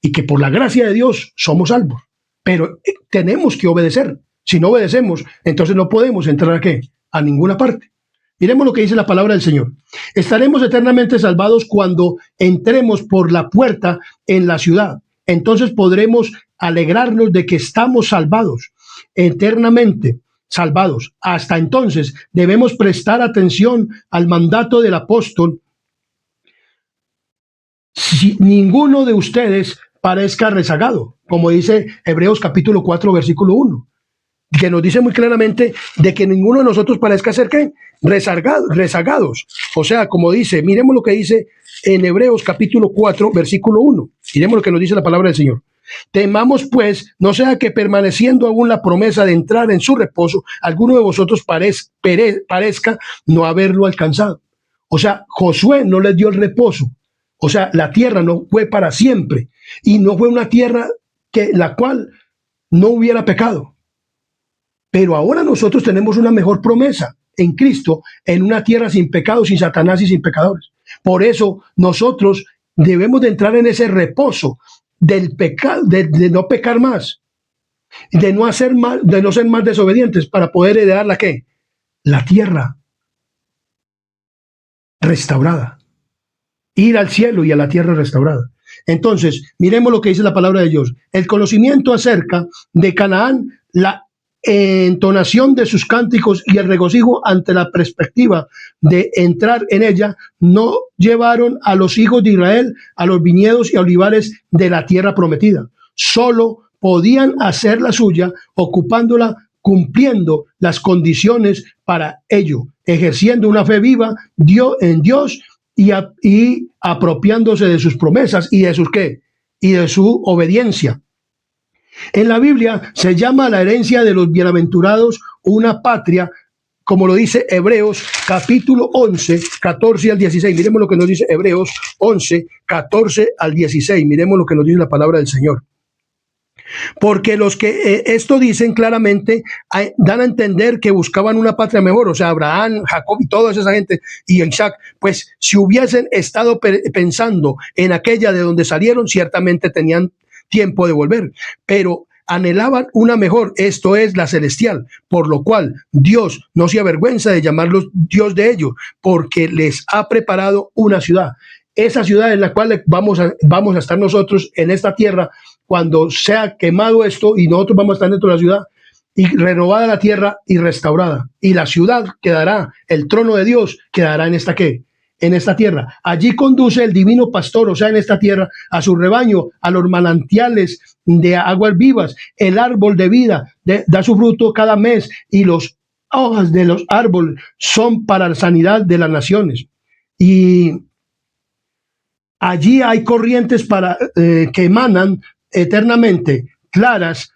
y que por la gracia de Dios somos salvos. Pero tenemos que obedecer. Si no obedecemos, entonces no podemos entrar ¿a qué? A ninguna parte. Miremos lo que dice la palabra del Señor. Estaremos eternamente salvados cuando entremos por la puerta en la ciudad. Entonces podremos alegrarnos de que estamos salvados, eternamente salvados. Hasta entonces debemos prestar atención al mandato del apóstol. Si ninguno de ustedes parezca rezagado, como dice Hebreos capítulo 4, versículo 1. Que nos dice muy claramente de que ninguno de nosotros parezca ser ¿qué? Rezagados. O sea, como dice, miremos lo que dice en Hebreos capítulo 4, versículo 1. Miremos lo que nos dice la palabra del Señor. Temamos pues, no sea que permaneciendo aún la promesa de entrar en su reposo, alguno de vosotros parezca no haberlo alcanzado. O sea, Josué no les dio el reposo. O sea, la tierra no fue para siempre, y no fue una tierra la cual no hubiera pecado. Pero ahora nosotros tenemos una mejor promesa en Cristo, en una tierra sin pecado, sin Satanás y sin pecadores. Por eso nosotros debemos de entrar en ese reposo del pecado, de no pecar más, de no ser más desobedientes, para poder heredar la ¿qué? La tierra restaurada. Ir al cielo y a la tierra restaurada. Entonces, miremos lo que dice la palabra de Dios. El conocimiento acerca de Canaán, la entonación de sus cánticos y el regocijo ante la perspectiva de entrar en ella, no llevaron a los hijos de Israel a los viñedos y olivares de la tierra prometida. Solo podían hacer la suya ocupándola, cumpliendo las condiciones para ello, ejerciendo una fe viva en Dios y apropiándose de sus promesas y de sus ¿qué? Y de su obediencia. En la Biblia se llama la herencia de los bienaventurados una patria, como lo dice Hebreos capítulo 11, 14 al 16. Miremos lo que nos dice Hebreos 11, 14 al 16. Miremos lo que nos dice la palabra del Señor. Porque los que esto dicen claramente dan a entender que buscaban una patria mejor, o sea, Abraham, Jacob y toda esa gente, y Isaac, pues si hubiesen estado pensando en aquella de donde salieron, ciertamente tenían tiempo de volver, pero anhelaban una mejor, esto es la celestial, por lo cual Dios no se avergüenza de llamarlos Dios de ellos, porque les ha preparado una ciudad. Esa ciudad en la cual vamos a estar nosotros en esta tierra cuando sea quemado esto, y nosotros vamos a estar dentro de la ciudad, y renovada la tierra y restaurada. Y la ciudad quedará, el trono de Dios quedará en esta ¿qué? en esta tierra. Allí conduce el divino pastor, o sea, en esta tierra, a su rebaño, a los manantiales de aguas vivas. El árbol de vida da su fruto cada mes y las hojas de los árboles son para la sanidad de las naciones. Y allí hay corrientes que emanan eternamente, claras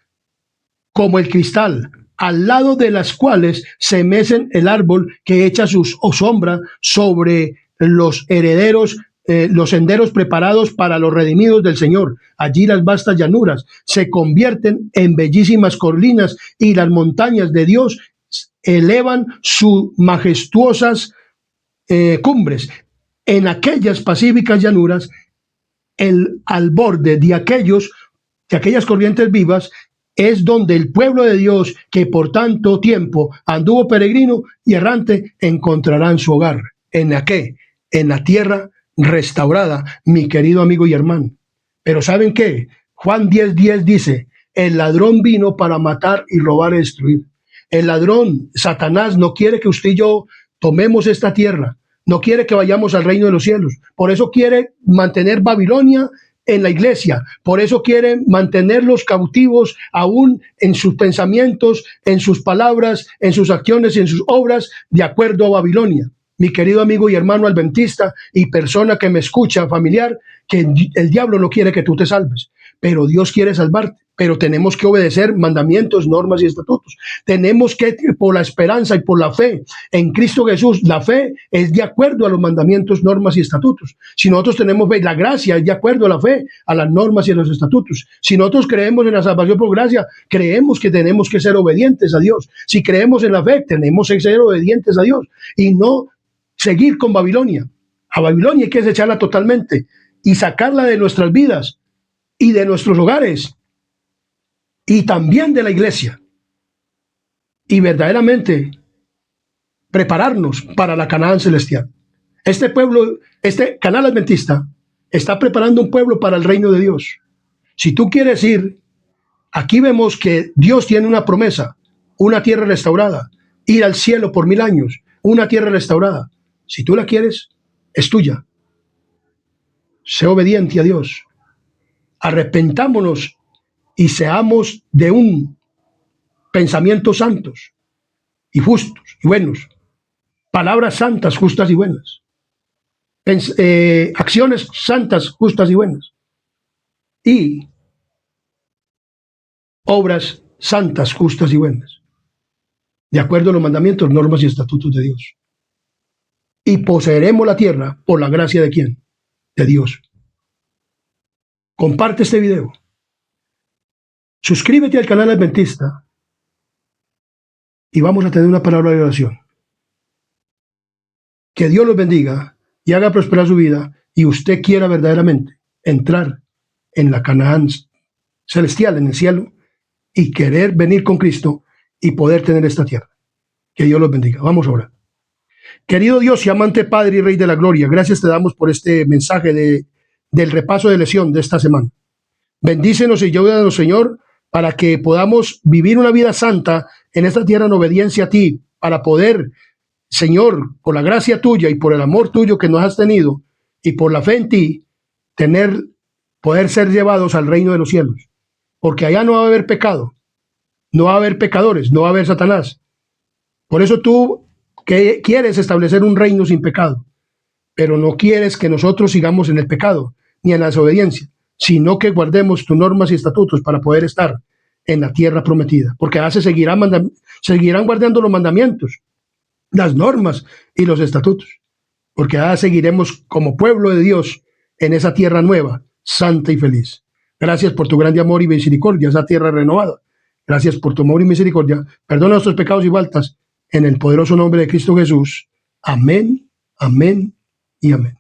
como el cristal, al lado de las cuales se mecen el árbol que echa su sombra sobre los herederos, los senderos preparados para los redimidos del Señor. Allí las vastas llanuras se convierten en bellísimas colinas y las montañas de Dios elevan sus majestuosas cumbres. En aquellas pacíficas llanuras, al borde de aquellas corrientes vivas, es donde el pueblo de Dios, que por tanto tiempo anduvo peregrino y errante, encontrarán su hogar. ¿En la qué? En la tierra restaurada, mi querido amigo y hermano. Pero ¿saben qué? Juan 10:10 dice, el ladrón vino para matar y robar y destruir. El ladrón, Satanás, no quiere que usted y yo tomemos esta tierra. No quiere que vayamos al reino de los cielos. Por eso quiere mantener Babilonia en la iglesia. Por eso quiere mantenerlos cautivos aún en sus pensamientos, en sus palabras, en sus acciones y en sus obras, de acuerdo a Babilonia. Mi querido amigo y hermano adventista y persona que me escucha, familiar, que el diablo no quiere que tú te salves, pero Dios quiere salvarte. Pero tenemos que obedecer mandamientos, normas y estatutos. Tenemos que, por la esperanza y por la fe en Cristo Jesús, la fe es de acuerdo a los mandamientos, normas y estatutos. Si nosotros tenemos fe, la gracia es de acuerdo a la fe, a las normas y a los estatutos. Si nosotros creemos en la salvación por gracia, creemos que tenemos que ser obedientes a Dios. Si creemos en la fe, tenemos que ser obedientes a Dios y no seguir con Babilonia. A Babilonia hay que desecharla totalmente y sacarla de nuestras vidas y de nuestros hogares y también de la iglesia, y verdaderamente prepararnos para la Canaán celestial. Este pueblo, este canal adventista, está preparando un pueblo para el reino de Dios. Si tú quieres ir, aquí vemos que Dios tiene una promesa, una tierra restaurada, ir al cielo por 1000 años, una tierra restaurada. Si tú la quieres, es tuya. Sé obediente a Dios. Arrepentámonos y seamos de un pensamientos santos y justos y buenos, palabras santas, justas y buenas, acciones santas, justas y buenas, y obras santas, justas y buenas, de acuerdo a los mandamientos, normas y estatutos de Dios. Y poseeremos la tierra por la gracia de ¿quién? De Dios. Comparte este video. Suscríbete al canal adventista y vamos a tener una palabra de oración. Que Dios los bendiga y haga prosperar su vida y usted quiera verdaderamente entrar en la Canaán celestial, en el cielo, y querer venir con Cristo y poder tener esta tierra. Que Dios los bendiga. Vamos a orar. Querido Dios y amante Padre y Rey de la Gloria, gracias te damos por este mensaje del repaso de lección de esta semana. Bendícenos y ayúdanos, Señor, para que podamos vivir una vida santa en esta tierra en obediencia a ti, para poder, Señor, por la gracia tuya y por el amor tuyo que nos has tenido y por la fe en ti, poder ser llevados al reino de los cielos. Porque allá no va a haber pecado, no va a haber pecadores, no va a haber Satanás. Por eso tú que quieres establecer un reino sin pecado, pero no quieres que nosotros sigamos en el pecado ni en la desobediencia, sino que guardemos tus normas y estatutos para poder estar en la tierra prometida. Porque allá seguirán guardando los mandamientos, las normas y los estatutos. Porque allá seguiremos como pueblo de Dios en esa tierra nueva, santa y feliz. Gracias por tu grande amor y misericordia, esa tierra renovada. Gracias por tu amor y misericordia. Perdona nuestros pecados y faltas en el poderoso nombre de Cristo Jesús. Amén, amén y amén.